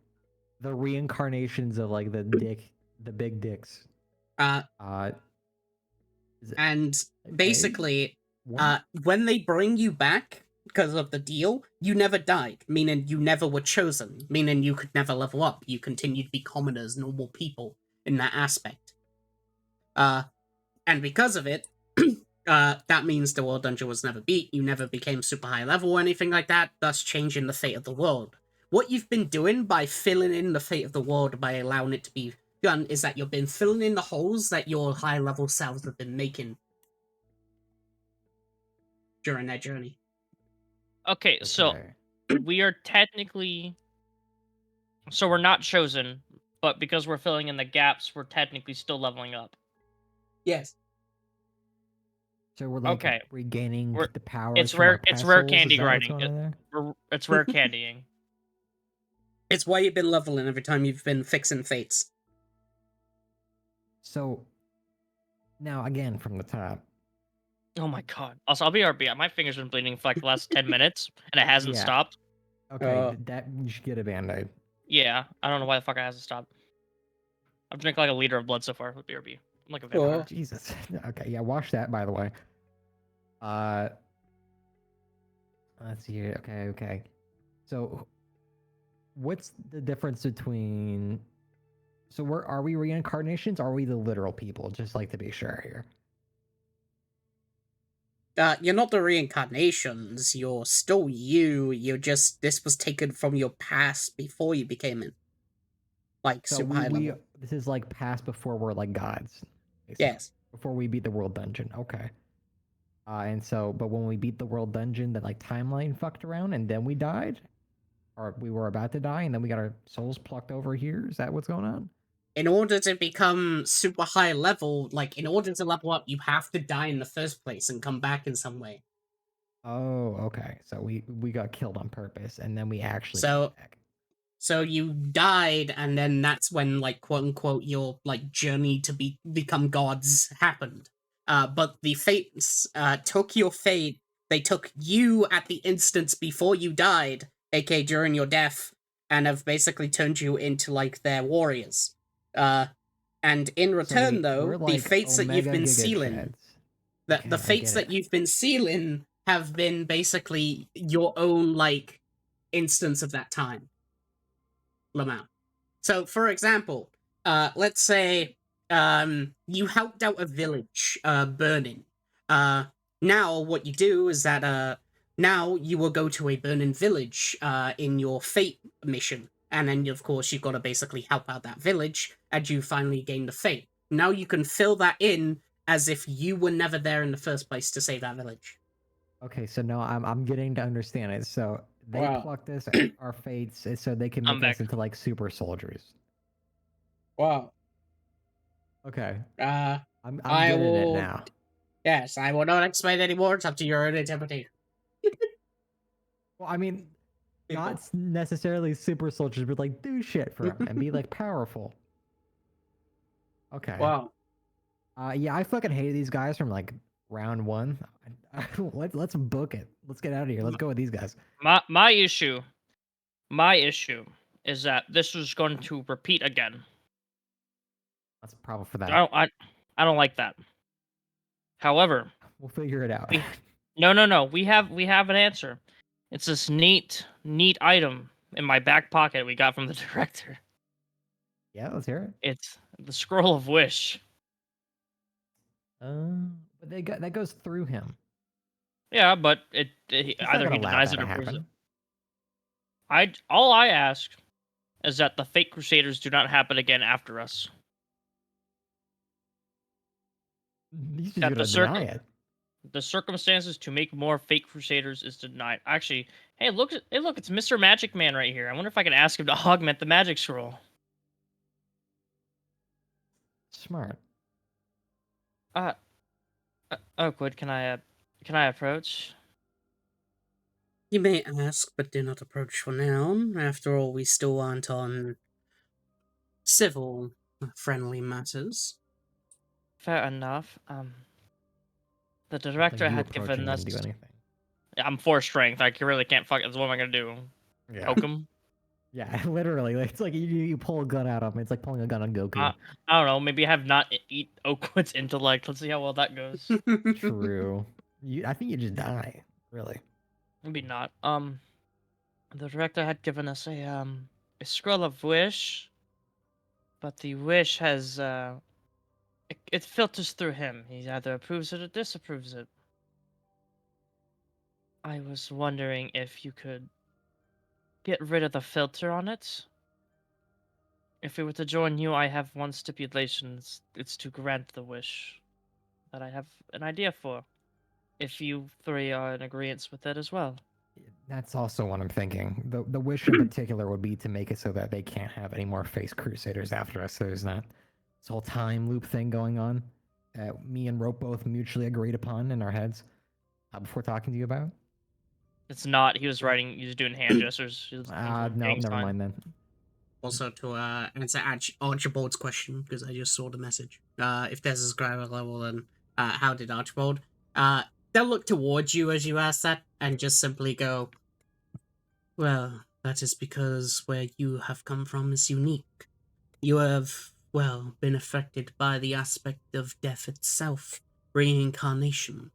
the reincarnations of like the big dicks. And basically, What? When they bring you back because of the deal, you never died, meaning you never were chosen, meaning you could never level up. You continued to be commoners, normal people in that aspect. And because of it, that means the world dungeon was never beat. You never became super high level or anything like that, thus changing the fate of the world. What you've been doing by filling in the fate of the world by allowing it to be done is that you've been filling in the holes that your high level selves have been making during their journey. Okay, so Okay. we are technically, so we're not chosen, but because we're filling in the gaps, we're technically still leveling up. Yes. So we're like Okay. regaining We're- the powers. It's from our rare. It's past rare souls? candy Is that what's grinding. going on there? It's rare candying. It's why you've been leveling every time you've been fixing fates. So now again from the top. Oh my god. Also, I'll be RB. My finger's been bleeding for like the last 10 minutes, and it hasn't Yeah. stopped. Okay, that you should get a band-aid. Yeah, I don't know why the fuck it hasn't stopped. I've drank like a liter of blood so far with BRB. I'm like a vampire. Oh. Jesus. Okay, yeah, wash that by the way. Let's see here. Okay. So what's the difference between are we reincarnations or are we the literal people? Just like to be sure here. You're not the reincarnations. You're still you. You're just this was taken from your past before you became it. Like So super high level. this is like past before we're like gods. basically. Yes. Before we beat the world dungeon. Okay. But when we beat the world dungeon, that like timeline fucked around and then we died? Or we were about to die and then we got our souls plucked over here? Is that what's going on? In order to become super high level, like in order to level up, you have to die in the first place and come back in some way. Oh, okay. So we got killed on purpose and then we actually So- came back. So you died, and then that's when, like, quote unquote, your like journey to become gods happened. But the fates took your fate. They took you at the instance before you died, aka during your death, and have basically turned you into like their warriors. And in return, though, we're the like fates that you've Omega been Giga sealing, Chads. the Okay, I fates get that it. you've been sealing have been basically your own like instance of that time. Lamau. So, for example, let's say you helped out a village burning. Now what you do is that now you will go to a burning village in your fate mission, and then of course you've got to basically help out that village, and you finally gain the fate. Now you can fill that in as if you were never there in the first place to save that village. Okay, so now I'm getting to understand it. So they Wow. plucked us our fates so they can I'm make us back. into like super soldiers. Wow. Okay. I I'm getting will- it now. Yes, I will not explain anymore. It's up to your own interpretation. Well, I mean, not necessarily super soldiers, but like do shit for them and be like powerful. Okay. Wow. Yeah, I fucking hated these guys from like round one. Let's book it. Let's get out of here. Let's go with these guys. My issue is that this is going to repeat again. That's a problem for that. I don't like that. However, We'll figure it out. no. We have an answer. It's this neat item in my back pocket we got from the director. Yeah, let's hear it. It's the scroll of wish. But that goes through him. Yeah, but it He's not either gonna he allow denies that it to or proves it. happen. All I ask is that the fake crusaders do not happen again after us. He's just That gonna the deny it. The circumstances to make more fake crusaders is denied. Actually, hey, look, it's Mr. Magic Man right here. I wonder if I can ask him to augment the magic scroll. Smart. OakWood, can I approach? You may ask, but do not approach for now. After all, we still aren't on civil, friendly matters. Fair enough. The director You had approach given him us. and do anything. I'm 4 strength. Like, you really can't fuck. What am I gonna do? Yeah. Poke him? Yeah, literally. It's like you pull a gun out of him. It's like pulling a gun on Goku. I don't know. Maybe have not eat Oakwood's intellect. Let's see how well that goes. True. I think you just die. Really. Maybe not. The director had given us a scroll of wish, but the wish has it filters through him. He either approves it or disapproves it. I was wondering if you could get rid of the filter on it. If we were to join you, I have one stipulation. It's to grant the wish that I have an idea for. If you three are in agreement with it as well. That's also what I'm thinking. The wish in particular would be to make it so that they can't have any more face crusaders after us. So there's not this whole time loop thing going on that me and Rope both mutually agreed upon in our heads before talking to you about. It's not. He was doing hand gestures. He was looking for a No, gang never sign. mind then. Also, to answer Archibald's question, because I just saw the message. If there's a ground level, then how did Archibald? They'll look towards you as you ask that, and just simply go, well, that is because where you have come from is unique. You have, well, been affected by the aspect of death itself, reincarnation.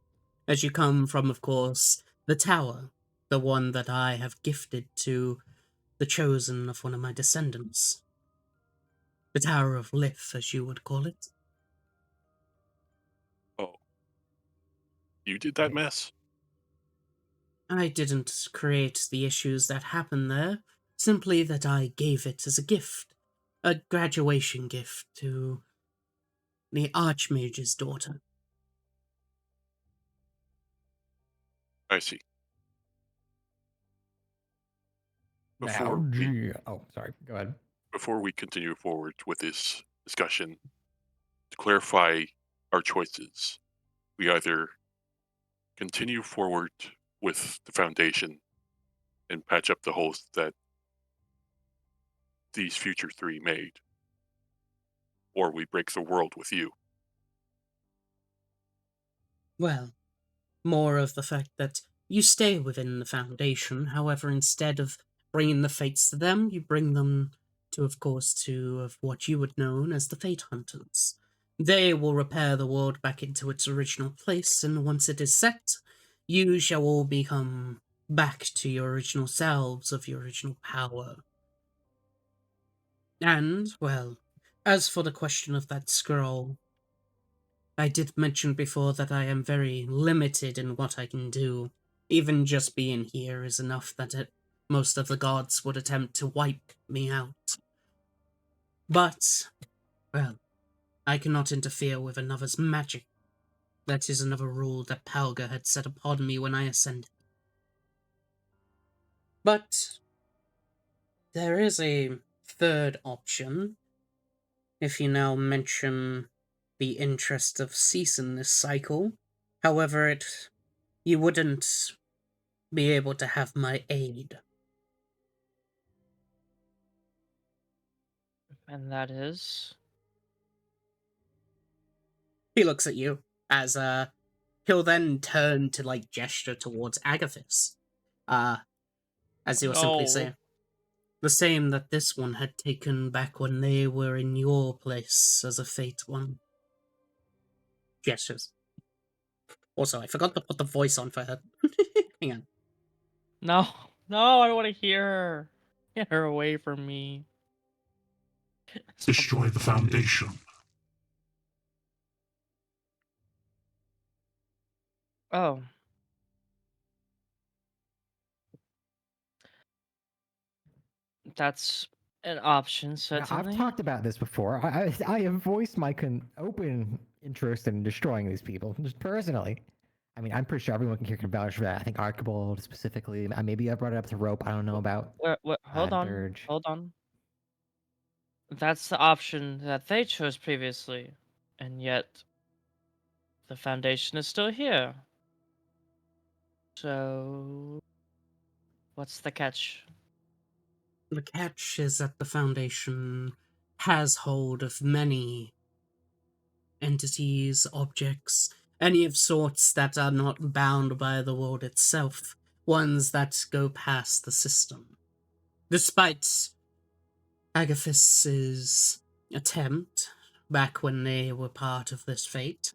As you come from, of course, the tower, the one that I have gifted to the chosen of one of my descendants. The Tower of Lith, as you would call it. Oh. You did that mess? I didn't create the issues that happened there, simply that I gave it as a gift. A graduation gift to the Archmage's daughter. I see. Now, oh, sorry. Go ahead. Before we continue forward with this discussion, to clarify our choices, we either continue forward with the Foundation and patch up the holes that these future three made, or we break the world with you. Well, more of the fact that you stay within the Foundation, however, instead of bringing the fates to them, you bring them to, of course, of what you would know as the Fate Hunters. They will repair the world back into its original place, and once it is set, you shall all become back to your original selves of your original power. And, well, as for the question of that scroll, I did mention before that I am very limited in what I can do. Even just being here is enough that most of the gods would attempt to wipe me out. But, well, I cannot interfere with another's magic. That is another rule that Palga had set upon me when I ascended. But there is a third option. If you now mention the interest of ceasing this cycle, however, you wouldn't be able to have my aid. And that is. He looks at you as he'll then turn to gesture towards Agathis. As he'll simply say, the same that this one had taken back when they were in your place as a fate one. Gestures. Also, I forgot to put the voice on for her. Hang on. No, I don't want to hear her. Get her away from me. Destroy the Foundation. Oh. That's an option, Now, certainly. I've talked about this before. I have voiced my open interest in destroying these people, just personally. I mean, I'm pretty sure everyone can vouch for that. I think Archibald specifically. Maybe I brought it up to Rope. I don't know about. Hold on. Dirge. Hold on. That's the option that they chose previously, and yet the Foundation is still here. So, what's the catch? The catch is that the Foundation has hold of many entities, objects, any of sorts that are not bound by the world itself, ones that go past the system. Despite Agathis' attempt, back when they were part of this fate,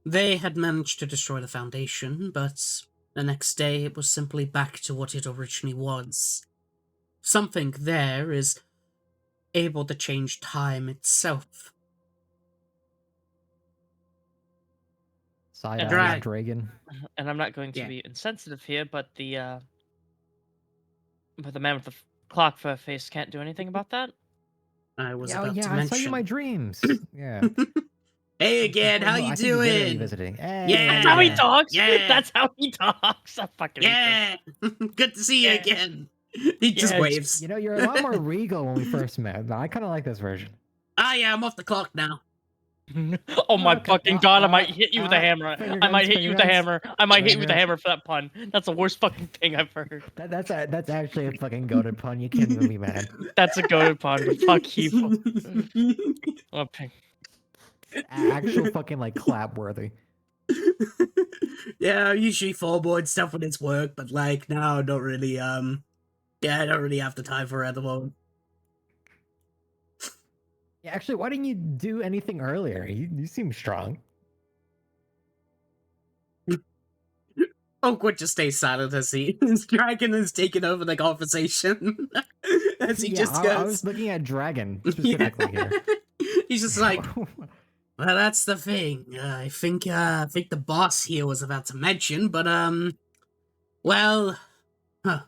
They had managed to destroy the Foundation, but the next day it was simply back to what it originally was. Something there is able to change time itself. Side And eye Drag. dragon. And I'm not going to Yeah. be insensitive here, but the man with the clock for a face can't do anything about that. I was Yeah, oh, about yeah, to I mention. saw you in my dreams. Yeah. Hey again, how No, you I think you did doing? revisiting. That's how he Yeah. Hey. talks. Yeah. That's how he talks. I fucking hate Yeah. Good to see you Yeah. again. He just Yes. waves. You know, you're a lot more regal when we first met. I kind of like this version. Ah, yeah, I'm off the clock now. this. Oh my Okay, fucking well, god! I might hit you with a alright, hammer. finger I might guns, hit you with a finger guns. hammer. I might hit you with a Fingers. hammer for that pun. That's the worst fucking thing I've heard. That's actually a fucking goaded pun. You can't even be mad. That's a goaded pun. But fuck you. Oh, ping. Actual fucking like clap worthy. Yeah, I usually forward stuff when it's work, but like now I don't really yeah, I don't really have the time for it at the moment. Yeah, actually, why didn't you do anything earlier? You seem strong. OakWood just stays silent as his dragon is taking over the conversation. As he Yeah, just I goes. was looking at dragon specifically here. He's just like, well, that's the thing. I think the boss here was about to mention, but well, huh.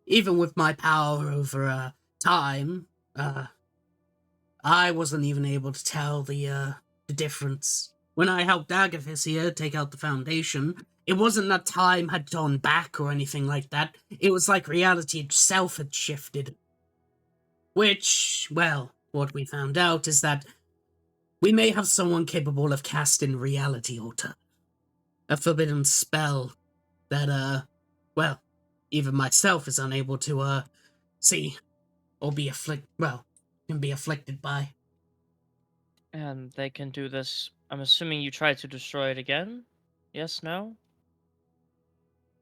Even with my power over time, I wasn't even able to tell the difference. When I helped Agathis here take out the Foundation, it wasn't that time had gone back or anything like that. It was like reality itself had shifted. Which, well, what we found out is that we may have someone capable of casting reality alter. A forbidden spell that, well, even myself is unable to, see or be can be afflicted by. And they can do this. I'm assuming you tried to destroy it again? Yes, no?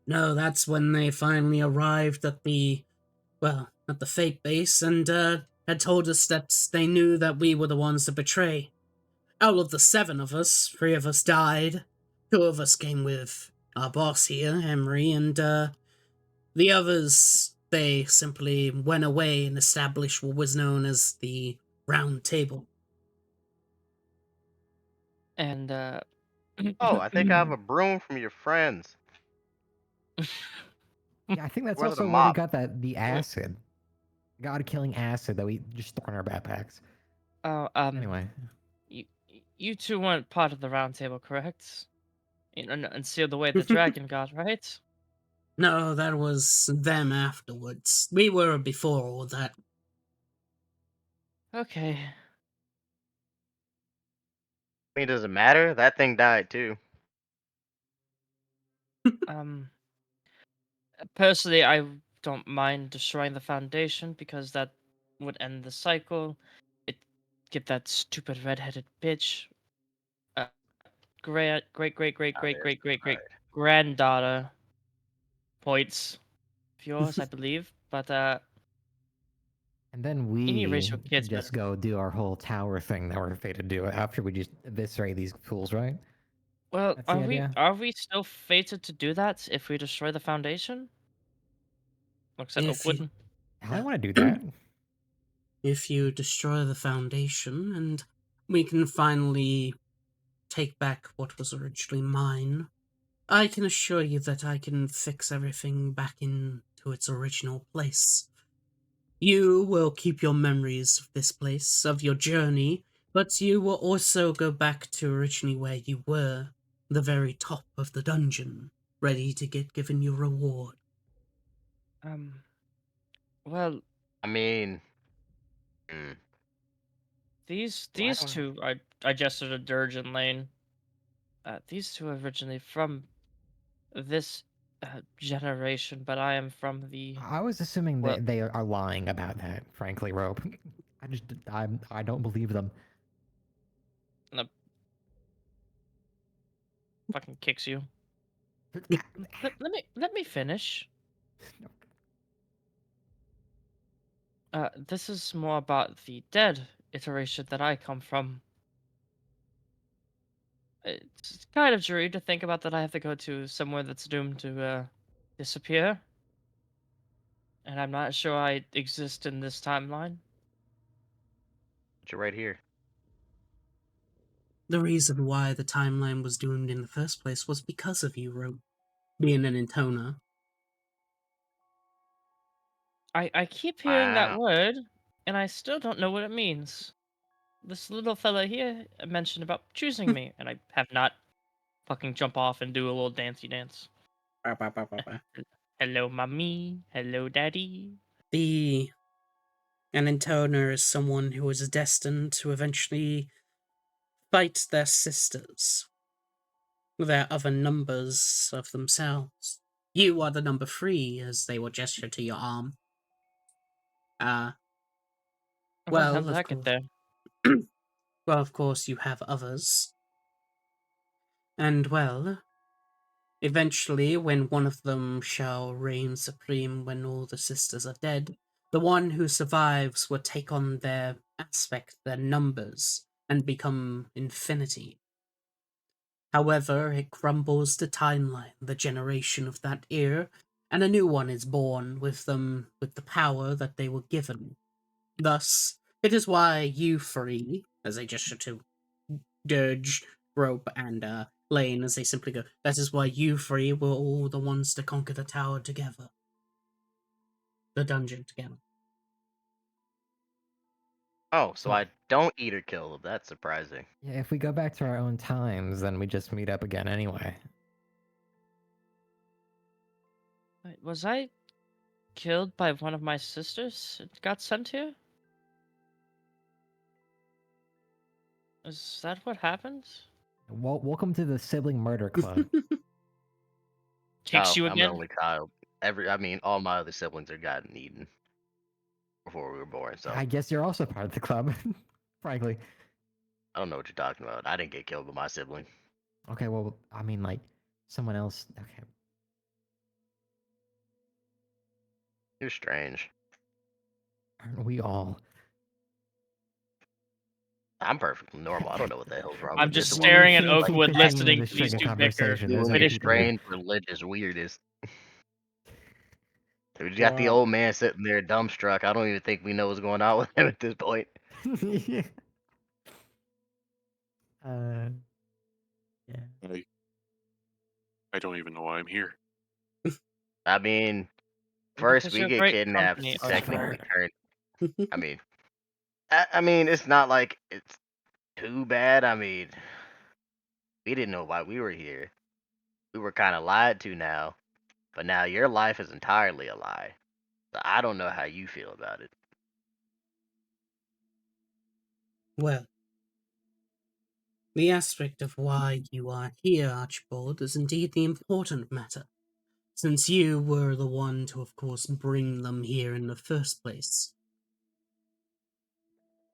No, that's when they finally arrived at the fake base and, had told us that they knew that we were the ones to betray. Out of the 7 of us, 3 of us died. 2 of us came with our boss here, Emery, and, the others, they simply went away and established what was known as the Round Table. And Oh, I think I have a broom from your friends. Yeah, I think that's Where's the also where we mop? got the acid. God killing acid that we just throw in our backpacks. oh, Anyway. you two weren't part of the round table, correct? And sealed away the dragon god, right? No, that was them afterwards. We were before all that. Okay. I mean, does it matter? That thing died too. Um, personally, I don't mind destroying the foundation because that would end the cycle. It give that stupid redheaded bitch, uh, great granddaughter points of yours, I believe. But And then you need to raise we your can kids just better. go do our whole tower thing that we're fated to do after we just eviscerate these fools, right? Well, That's the idea. are we still fated to do that if we destroy the foundation? Looks at If you, Oakwood. I want to do that. if you destroy the Foundation, and we can finally take back what was originally mine, I can assure you that I can fix everything back into its original place. You will keep your memories of this place, of your journey, but you will also go back to originally where you were, the very top of the dungeon, ready to get given your reward. Well, I mean, mm, these why don't two, I gestured to Dirge and Lane. These two are originally from this generation, but I am from the I was assuming well. that they are lying about that, frankly, Rope. I don't believe them. No, fucking kicks you. Let me finish. This is more about the dead iteration that I come from. It's kind of dreary to think about that I have to go to somewhere that's doomed to disappear. And I'm not sure I exist in this timeline. But you're right here. The reason why the timeline was doomed in the first place was because of you, being an intoner. I keep hearing that Wow. word, and I still don't know what it means. This little fella here mentioned about choosing me, and I have not fucking jump off and do a little dancey dance. Hello, mommy. Hello, daddy. An intoner is someone who is destined to eventually fight their sisters. Their other numbers of themselves. You are the number 3, as they will gesture to your arm. How Well, did of I get course. there? Well, of course, you have others. And, well, eventually, when one of them shall reign supreme when all the sisters are dead, the one who survives will take on their aspect, their numbers, and become infinity. However, it crumbles the timeline, the generation of that era, and a new one is born with them with the power that they were given. Thus, it is why you 3, as they gesture to Dirge, Rope, and Lane, as they simply go, that is why you 3 were all the ones to conquer the tower together. The dungeon together. Oh, so I don't eat or kill them. That's surprising. Yeah, if we go back to our own times, then we just meet up again anyway. Wait, was I killed by one of my sisters? It got sent here? Is that what happened? Welcome to the sibling murder club. Kicks Oh, you I'm the again? only child. All my other siblings are gotten eaten before we were born, so I guess you're also part of the club, frankly. I don't know what you're talking about. I didn't get killed by my sibling. Okay, well, I mean, like, someone else. Okay. You're strange. Aren't we all? I'm perfectly normal. I don't know what the hell's wrong I'm with just this staring at woman. Like, Oakwood, continuing listening this to these sugar two bicker. conversation, doing isn't But it, this it's people? strange religious weirdness. We got the old man sitting there dumbstruck. I don't even think we know what's going on with him at this point. Yeah. Uh, yeah. I don't even know why I'm here. I mean, first Because we you're get great kidnapped, company. Oh, technically fair. turned. I mean, I mean, it's not like it's too bad. I mean, we didn't know why we were here. We were kind of lied to now, but now your life is entirely a lie. So I don't know how you feel about it. Well, the aspect of why you are here, Archibald, is indeed the important matter, since you were the one to, of course, bring them here in the first place.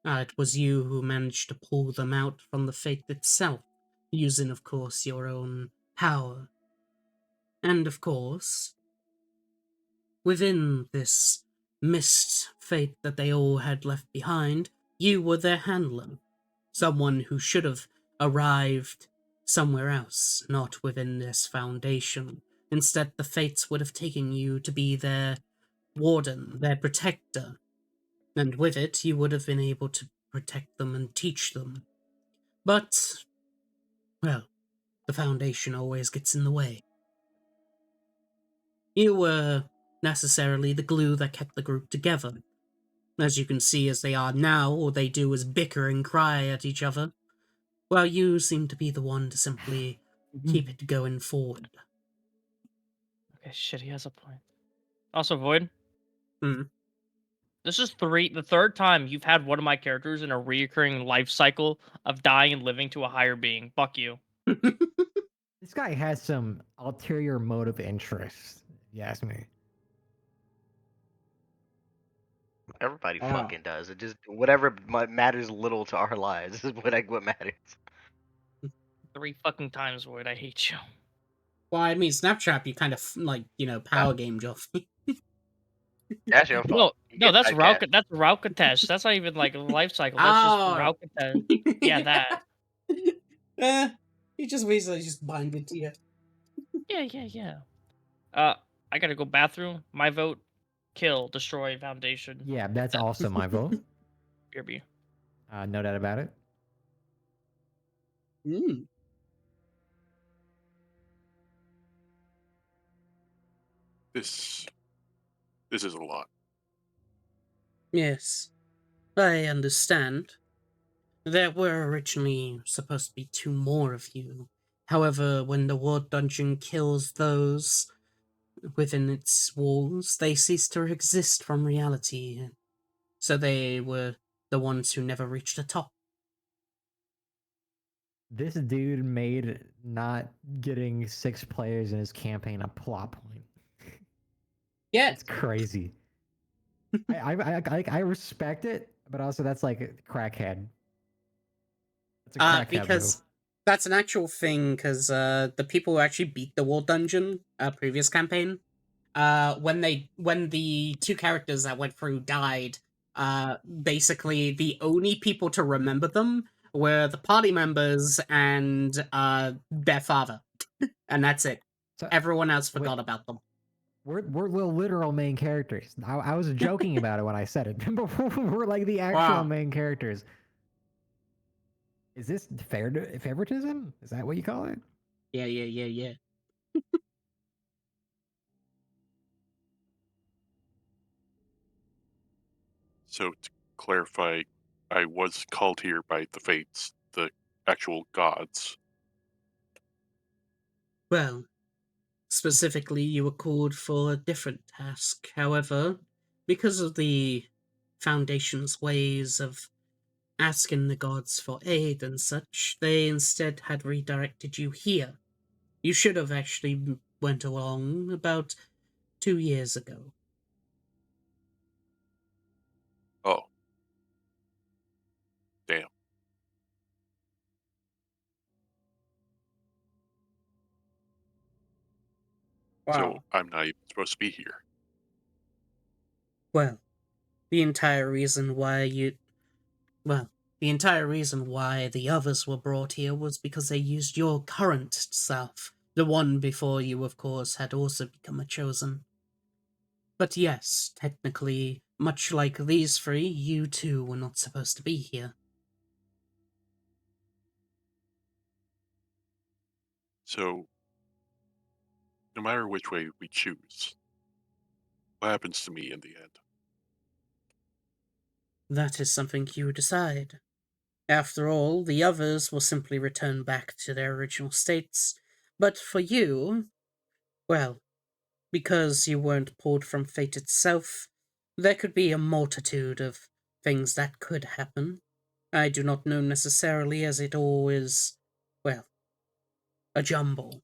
It was you who managed to pull them out from the fate itself, using, of course, your own power. And, of course, within this mist fate that they all had left behind, you were their handler. Someone who should have arrived somewhere else, not within this foundation. Instead, the fates would have taken you to be their warden, their protector. And with it, you would have been able to protect them and teach them. But, well, the Foundation always gets in the way. You were necessarily the glue that kept the group together. As you can see, as they are now, all they do is bicker and cry at each other, while you seem to be the one to simply keep it going forward. Okay, shit, he has a point. Also, Void. Hmm. This is the third time you've had one of my characters in a reoccurring life cycle of dying and living to a higher being. Fuck you. This guy has some ulterior motive interest, if you ask me. Everybody Wow. fucking does. It just whatever matters little to our lives is what matters. 3 fucking times, Void. I hate you. Well, I mean, Snapchat, you kind of, power gamed off. That's your fault. You No, get that's typecast. That's Raukatesh. That's not even like a life cycle. That's just Oh. Raukatesh. Yeah, that. Eh, He just basically just binded to you. Yeah. I gotta go bathroom. My vote, kill, destroy foundation. Yeah, that's also my vote. BRB. No doubt about it. Mm. This is a lot. Yes, I understand. There were originally supposed to be 2 more of you. However, when the World Dungeon kills those within its walls, they cease to exist from reality. So they were the ones who never reached the top. This dude made not getting 6 players in his campaign a plot point. Yeah, It's crazy. I respect it, but also that's like a crackhead. That's a crackhead because move. that's an actual thing, because the people who actually beat the World Dungeon, previous campaign, when the 2 characters that went through died, basically the only people to remember them were the party members and their father, and that's it. So Everyone else wait, forgot about them. we're literal main characters. I was joking about it when I said it, but we're like the actual Wow. main characters. Is this favoritism? Is that what you call it? Yeah. So to clarify, I was called here by the Fates, the actual gods. Well, specifically, you were called for a different task. However, because of the Foundation's ways of asking the gods for aid and such, they instead had redirected you here. You should have actually went along about 2 years ago. Oh. Damn. So I'm not even supposed to be here. Well, the entire reason why the entire reason why the others were brought here was because they used your current self. The one before you, of course, had also become a chosen. But yes, technically, much like these 3, you too were not supposed to be here. So, no matter which way we choose, what happens to me in the end? That is something you decide. After all, the others will simply return back to their original states. But for you, well, because you weren't pulled from fate itself, there could be a multitude of things that could happen. I do not know necessarily, as it all is, well, a jumble.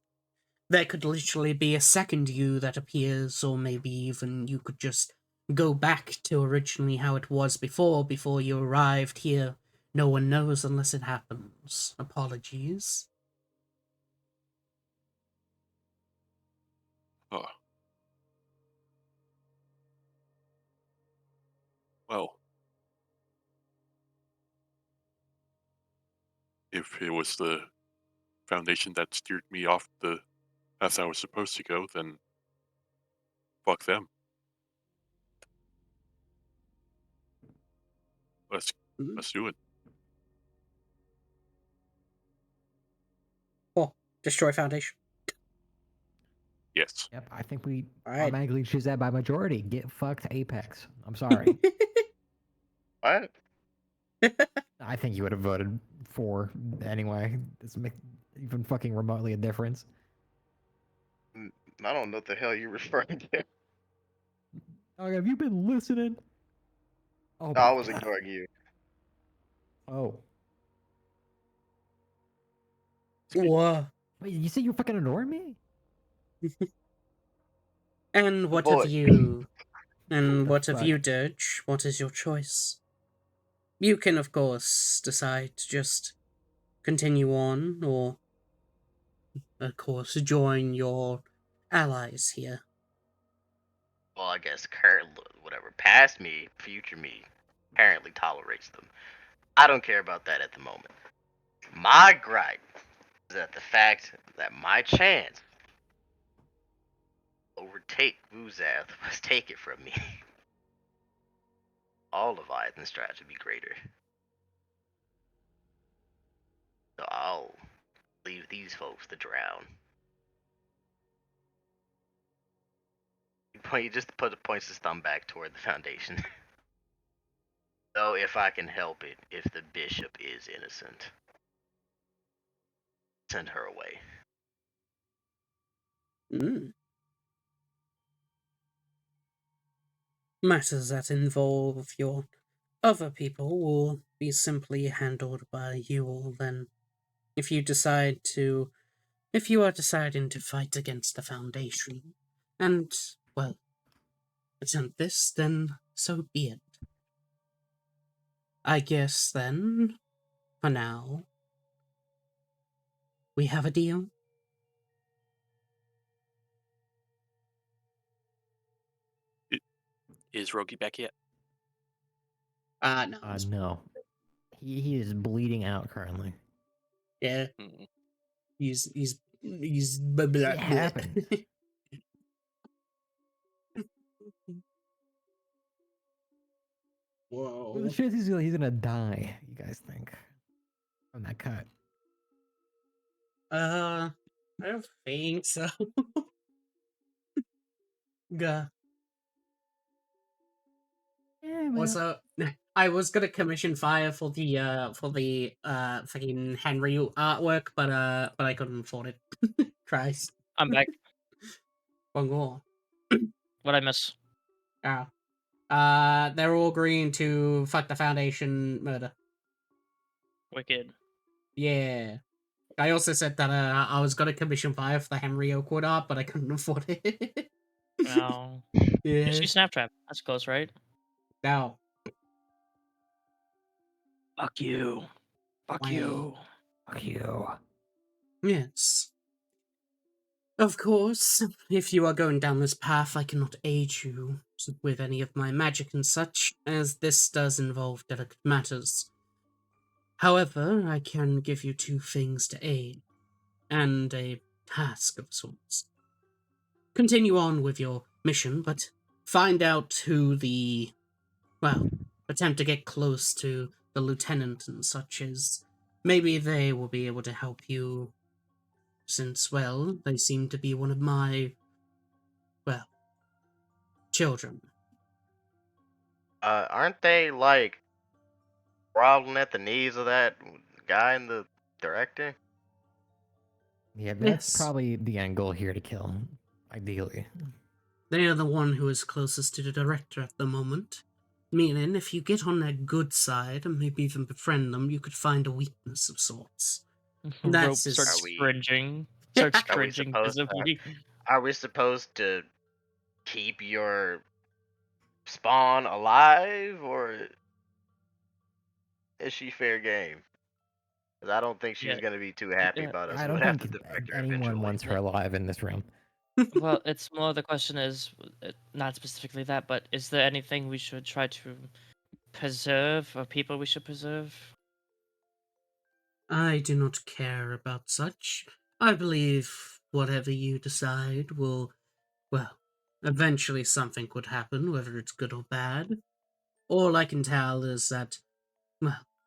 There could literally be a second you that appears, or maybe even you could just go back to originally how it was before you arrived here. No one knows unless it happens. Apologies. Oh. Well, if it was the Foundation that steered me off the path I was supposed to go, then fuck them. Let's do it. Cool. Destroy Foundation. Yes. Yep, I think we All right. automatically choose that by majority. Get fucked, Apex. I'm sorry. What? I think you would have voted for anyway. Doesn't make even fucking remotely a difference. I don't know what the hell you're referring to. Oh, have you been listening? Oh, No, I my was God. ignoring you. Oh. Whoa. Wait, you said you were fucking ignoring me? And what boy. of you? And The what of fuck? you, Dirge? What is your choice? You can, of course, decide to just continue on, or, of course, join your allies here. Well, I guess current whatever past me, future me, apparently tolerates them. I don't care about that at the moment. My gripe is that the fact that my chance to overtake Vuzath was taken from me. All Leviathans strive to be greater. So I'll leave these folks to drown. He just points his thumb back toward the Foundation. So if I can help it, if the bishop is innocent, send her away. Matters that involve your other people will be simply handled by you all then. If you are deciding to fight against the Foundation, and, well, attempt this, then so be it. I guess then, for now, we have a deal? Is Rogi back yet? No. No. He is bleeding out currently. Yeah. Mm. He's It happens. Whoa. Well, the chances he's gonna die, you guys think? From that cut. I don't think so. Gah. Yeah, What's up? I was gonna commission fire for the fucking Henry artwork, but I couldn't afford it. Christ. I'm back. One more. What I miss? Oh. They're all agreeing to fuck the Foundation murder. Wicked. Yeah. I also said that I was gonna commission fire for the Henry OakWood art, but I couldn't afford it. No. Yeah. Just use Snapchat. That's close, right? No. Fuck you. Fuck Why? you. Fuck you. Yes. Of course, if you are going down this path, I cannot aid you with any of my magic and such, as this does involve delicate matters. However, I can give you 2 things to aid, and a task of sorts. Continue on with your mission, but find out who attempt to get close to the lieutenant and such as. Maybe they will be able to help you, since, they seem to be one of my, children. Aren't they like crawling at the knees of that guy in the director? Yeah, that's Yes. probably the end goal here to kill, ideally. They are the one who is closest to the director at the moment. Meaning, if you get on their good side and maybe even befriend them, you could find a weakness of sorts. Rope That's his- starts Are we- cringing. Starts Are we cringing supposed to- visibly. Are we supposed to keep your spawn alive, or is she fair game? Because I don't think she's Yeah. gonna be too happy Yeah, about us. I don't going after think the director anyone eventually. wants her alive in this room. Well, it's more the question is not specifically that, but is there anything we should try to preserve or people we should preserve? I do not care about such. I believe whatever you decide will, eventually something would happen, whether it's good or bad. All I can tell is that,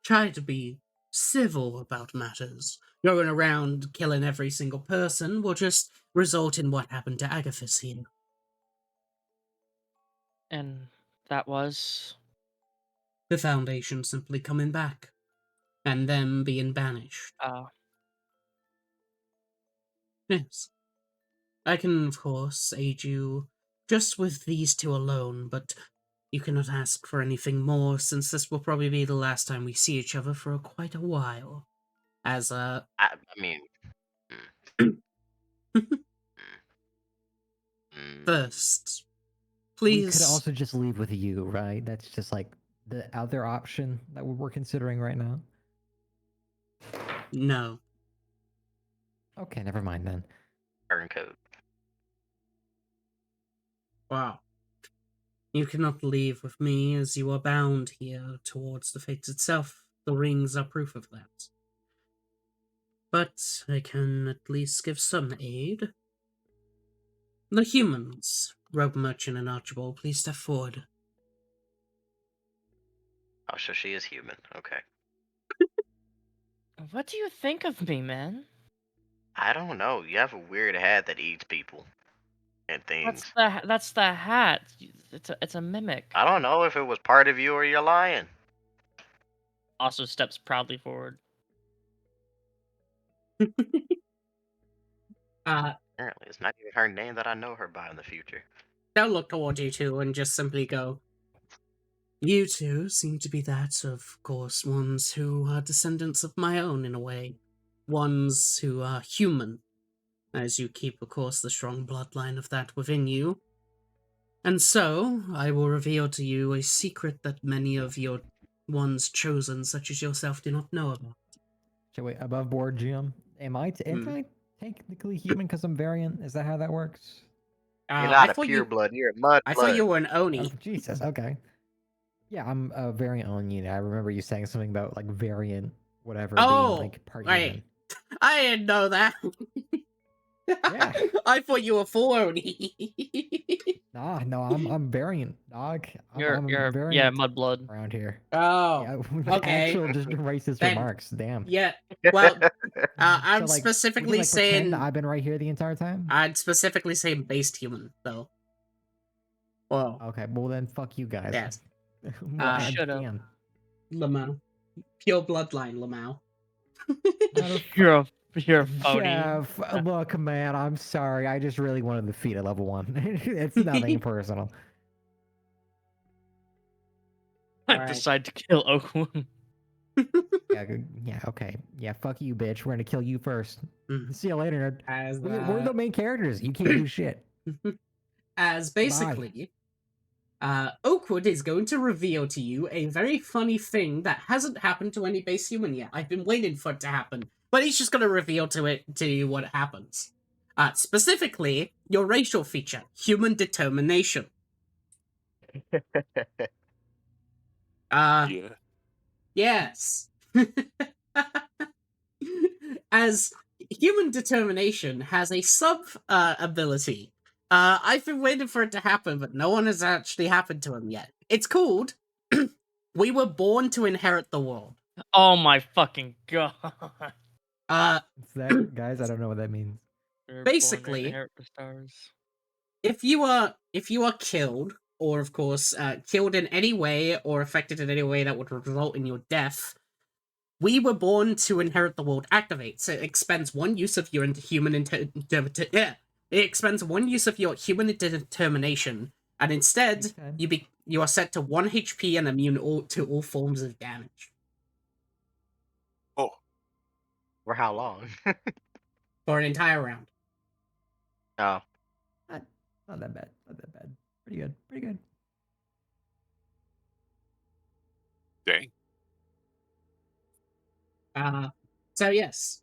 try to be civil about matters. Going around killing every single person will just result in what happened to Agathis here. And that was The Foundation simply coming back, and them being banished. Yes. I can, of course, aid you just with these 2 alone, but you cannot ask for anything more, since this will probably be the last time we see each other for quite a while. As, I mean, first, We please... could also just leave with you, right? That's just like the other option that we're considering right now. No. Okay, never mind then. turncoat. Wow. You cannot leave with me, as you are bound here towards the fates itself. The rings are proof of that. but I can at least give some aid. The humans, Rogue Merchant and Archibald, please step forward. Oh, so she is human. Okay. What do you think of me, man? I don't know. You have a weird hat that eats people and things. That's the hat. It's a mimic. I don't know if it was part of you or you're lying. Also steps proudly forward. Apparently, it's not even her name that I know her by in the future. They'll look toward you two and just simply go, "You two seem to be that, of course, ones who are descendants of my own in a way. Ones who are human, as you keep, of course, the strong bloodline of that within you. And so, I will reveal to you a secret that many of your ones chosen, such as yourself, do not know about." So wait, above board, GM. Am I technically human because I'm variant? Is that how that works? You're I not a thought pure you, blood. You're a mud I blood. thought you were an Oh, Oni. Jesus. Okay. Yeah, I'm a variant on unit. I remember you saying something about like variant, whatever, Oh, being like part wait. human. I didn't know that. Yeah. I thought you were full Oni. Nah, no, I'm variant, dog. I'm You're variant mudblood. around here. Oh, Yeah, okay. actual just racist Then- remarks. Damn. Yeah, well, I'm So, like, we can, specifically like, pretend saying I've been right here the entire time. I'd specifically say based human, though. Well, Okay, well then, fuck you guys. yes, Shut up. damn. Lamau, pure bloodline, Lamau. You're a phony. Yeah, look, man, I'm sorry. I just really wanted to defeat at level 1. It's nothing personal. I Alright. decide to kill OakWood. Yeah, yeah, okay. Yeah, fuck you, bitch. We're gonna kill you first. Mm. See you later, nerd. As We're the main characters. You can't do shit. as basically, Oakwood is going to reveal to you a very funny thing that hasn't happened to any base human yet. I've been waiting for it to happen, but he's just going to reveal to you what happens. Specifically, your racial feature, human determination. Yeah. Yes. As human determination has a sub ability. I've been waiting for it to happen, but no one has actually happened to him yet. It's called "We Were Born to Inherit the World." Oh my fucking god. It's that, guys. I don't know what that means. You're born to Basically, inherit the stars. if you are killed, or of course killed in any way or affected in any way that would result in your death, "We Were Born to Inherit the World" activates. It expends one use of your it expends one use of your human determination, and instead Okay. you are set to 1 HP and immune to all forms of damage Oh, For how long? for an entire round. Oh. Not that bad. Not that bad. Pretty good. Pretty good. dang. So yes,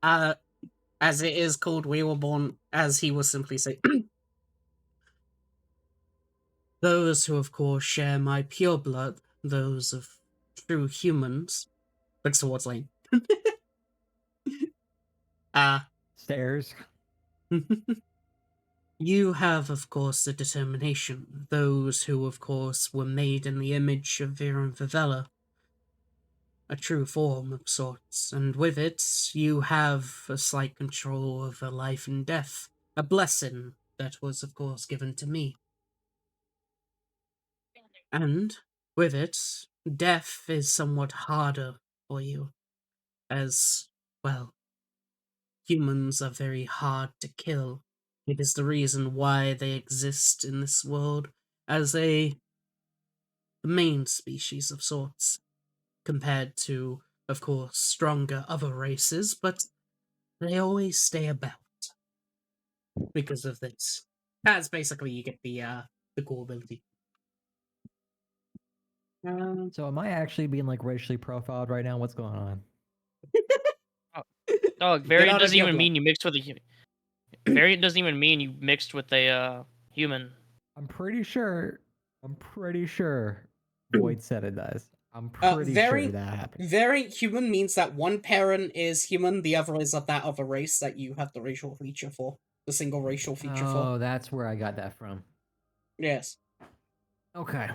as it is called, "We Were Born," as he will simply say, "Those who, of course, share my pure blood, those of true humans," looks towards Lane. Stairs. "You have, of course, the determination. Those who, of course, were made in the image of Vera and Favela, a true form of sorts, and with it, you have a slight control over life and death, a blessing that was, of course, given to me. And with it, death is somewhat harder for you, as, well, humans are very hard to kill. It is the reason why they exist in this world as the main species of sorts, compared to, of course, stronger other races, but they always stay about because of this." That's basically you get the cool ability. So am I actually being like racially profiled right now? What's going on? Dog, Get variant out of doesn't your even blood. mean you mixed with a human. Variant doesn't even mean you mixed with a human. I'm pretty sure Boyd said it does. I'm pretty very- sure that happened. Variant human means that one parent is human, the other is of that other race that you have the racial feature for. The single racial feature for. Oh, that's where I got that from. Yes. Okay.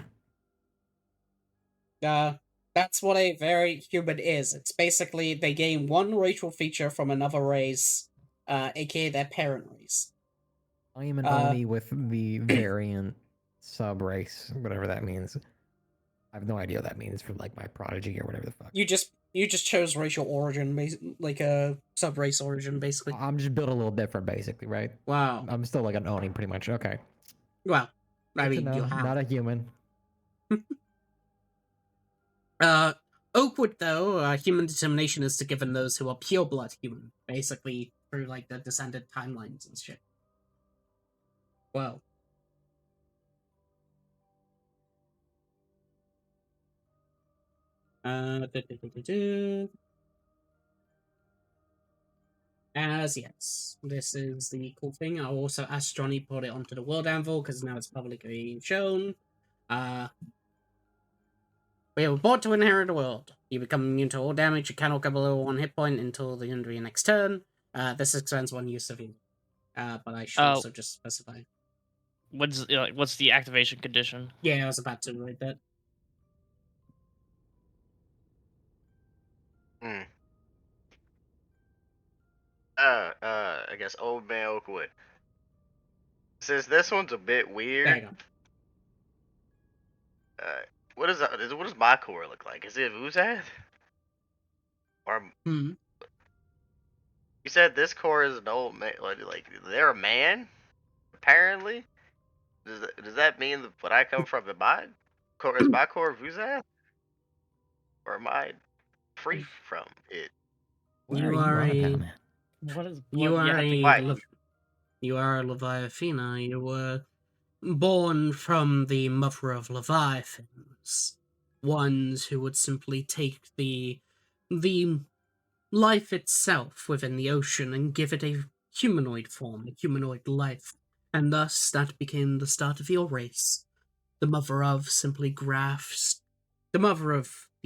That's what a variant human is. It's basically they gain one racial feature from another race, aka their parent race. I am an Uh, Oni with the variant sub race, whatever that means. I have no idea what that means for like my prodigy or whatever the fuck. You just chose racial origin, like a sub race origin, basically. I'm just built a little different, basically, right? Wow. I'm still like an Oni, pretty much. Okay. Well, I Good to mean, you know. have. Not a human. Oakwood, though, human determination is to given those who are pure blood human, basically through like the descended timelines and shit. Well. As yes, this is the cool thing. I'll also ask Johnny to put it onto the world anvil because now it's publicly shown. We were born to inherit the world. You become immune to all damage. You cannot go below 1 hit point until the end of your next turn. This extends 1 use of healing. But I should also just specify. What's the activation condition? Yeah, I was about to write that. I guess old man Oakwood. Since this one's a bit There weird, you go. what does my core look like? Is it Vuzath? Or Hmm. you said this core is an old man? Like they're a man? Apparently. Does that mean that when I come from, is my core Vuzath? Or am I free from it? Why You are you are on a- about, man? What is You blood? are have to a Why? you are a Leviathina. You were born from the mother of Leviathans, ones who would simply take the life itself within the ocean and give it a humanoid form, a humanoid life, and thus that became the start of your race. The mother of the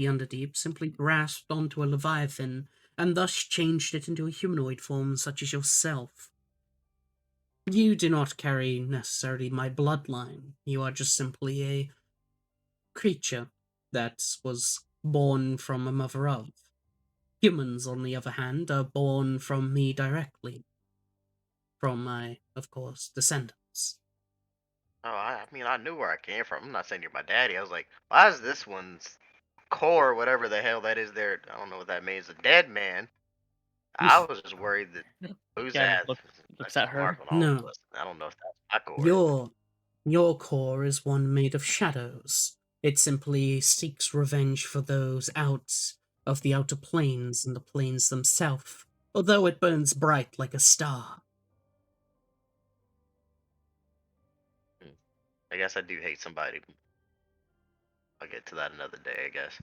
Underdeep simply grasped onto a Leviathan and thus changed it into a humanoid form such as yourself. You do not carry necessarily my bloodline. You are just simply a creature that was born from a mother of. Humans, on the other hand, are born from me directly. From my, of course, descendants. Oh, I mean, I knew where I came from. I'm not saying you're my daddy. I was like, why is this one's core, whatever the hell that is there? I don't know what that means. A dead man. I was just worried that Vuzath looks at her. mark on all of No. us. I don't know if that's my core. Your core is one made of shadows. It simply seeks revenge for those out of the outer planes and the planes themselves, although it burns bright like a star. I guess I do hate somebody. I'll get to that another day, I guess.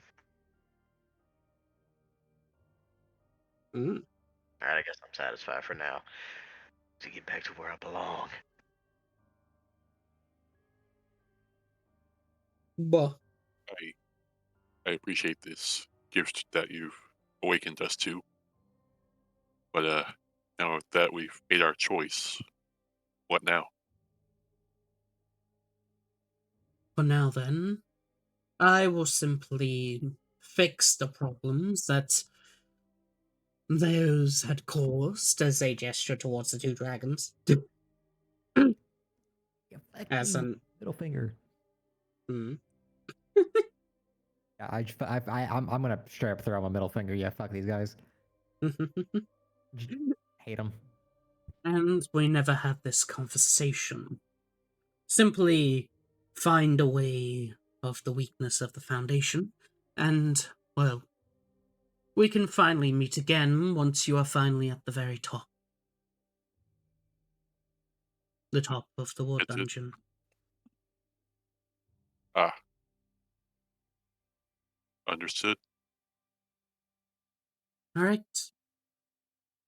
Mm. Alright, I guess I'm satisfied for now. To get back to where I belong. Bah. I appreciate this gift that you've awakened us to. But now that we've made our choice, what now? For now, then, I will simply fix the problems that those had caused as a gesture towards the 2 dragons. Yeah, fuck As you, an. middle finger. Hmm. Yeah, I'm gonna straight up throw my middle finger. Yeah, fuck these guys. Hate them. And we never had this conversation. Simply find a way of the weakness of the Foundation, and, well, we can finally meet again once you are finally at the very top. The top of the war That's it. dungeon. Ah. Understood. Alright.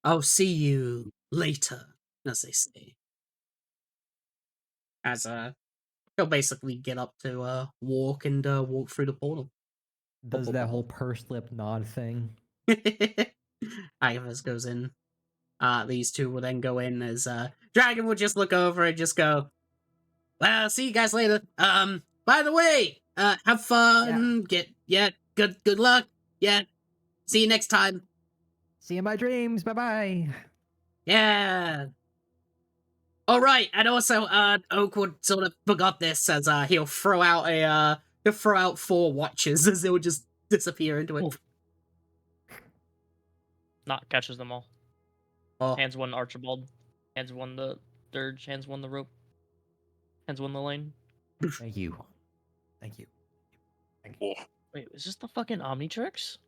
I'll see you later, as they say. As he'll basically get up to walk and walk through the portal. does that whole purse lip nod thing. Agavus goes in. These two will then go in as Dragon will just look over and just go, well, see you guys later. By the way, have fun. Good luck. Yeah. See you next time. See you in my dreams. Bye bye. Yeah. All right, and also, Oakwood sort of forgot this as he'll throw out 4 watches as they'll just disappear into it. Ooh. Not catches them all. Oh. Hands one Archibald. Hands one the Dirge. Hands one the rope. Hands one the lane. Thank you. Thank you. Oh, Wait, is this the fucking Omnitrix?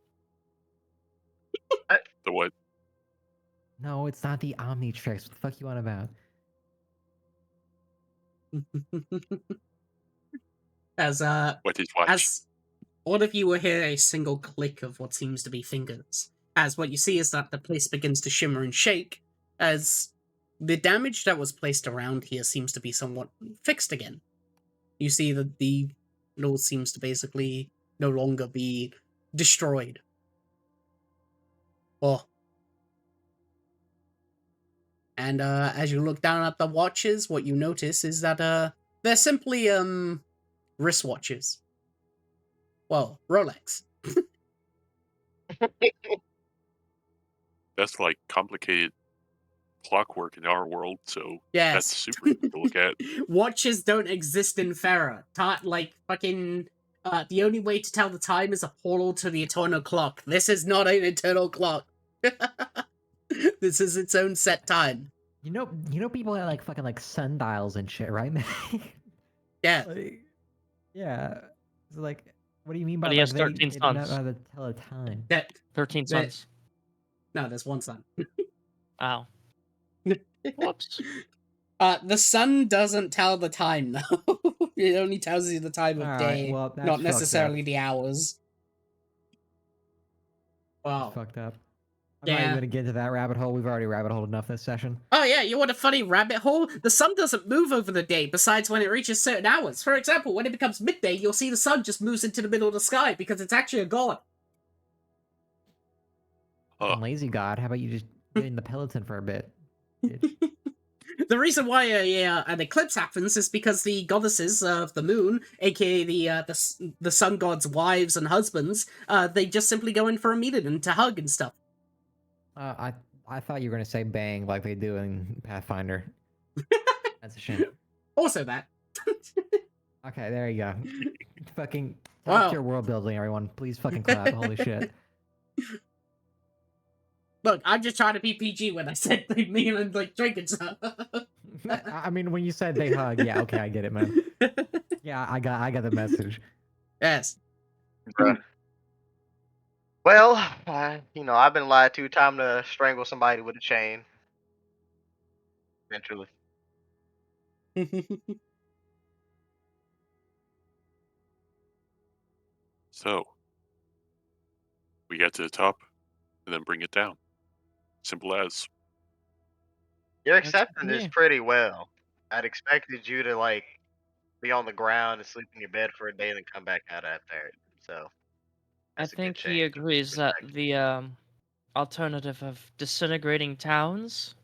the what? No, it's not the Omnitrix. What the fuck you on about? Oh. As What is watch? as all of you will hear a single click of what seems to be fingers. As what you see is that the place begins to shimmer and shake, as the damage that was placed around here seems to be somewhat fixed again. You see that the node seems to basically no longer be destroyed. Oh. And as you look down at the watches, what you notice is that they're simply wristwatches. Well, Rolex. That's like complicated clockwork in our world, so Yes. that's super easy to look at. Watches don't exist in Ferra. Like fucking the only way to tell the time is a portal to the eternal clock. This is not an eternal clock. This is its own set time. You know people have like fucking like sundials and shit, right, man? Yeah. Like, yeah. So like, what do you mean by But he like, has 13 they don't know suns. how to tell a time? That 13 That- suns. no, there's one sun. Ow. Whoops. The sun doesn't tell the time though. It only tells you the time of All day, right, well, that's not fucked necessarily up. the hours. That's Wow. fucked up. I'm not even Yeah. gonna get into that rabbit hole. We've already rabbit holed enough this session. Oh yeah, you want a funny rabbit hole? The sun doesn't move over the day, besides when it reaches certain hours. For example, when it becomes midday, you'll see the sun just moves into the middle of the sky because it's actually a god. Huh. Fucking lazy god. How about you just get in the peloton for a bit? Bitch. The reason why an eclipse happens is because the goddesses of the moon, aka the sun god's wives and husbands, they just simply go in for a meeting and to hug and stuff. I thought you were gonna say bang like they do in Pathfinder. That's a shame. Also that. Okay, there you go. Fucking Wow. top tier world building, everyone. Please fucking clap. Holy shit. Look, I'm just trying to be PG when I said they mean and like drinking stuff. I mean, when you said they hug, yeah, okay, I get it, man. Yeah, I got the message. Yes. Bruh. Well, I've been lied to. Time to strangle somebody with a chain. Eventually. So, we get to the top and then bring it down. Simple as. You're That's- accepting this yeah. pretty well. I'd expected you to like be on the ground and sleep in your bed for a day and then come back out after it. So I that's a good think he change. agrees that Respect. the alternative of disintegrating towns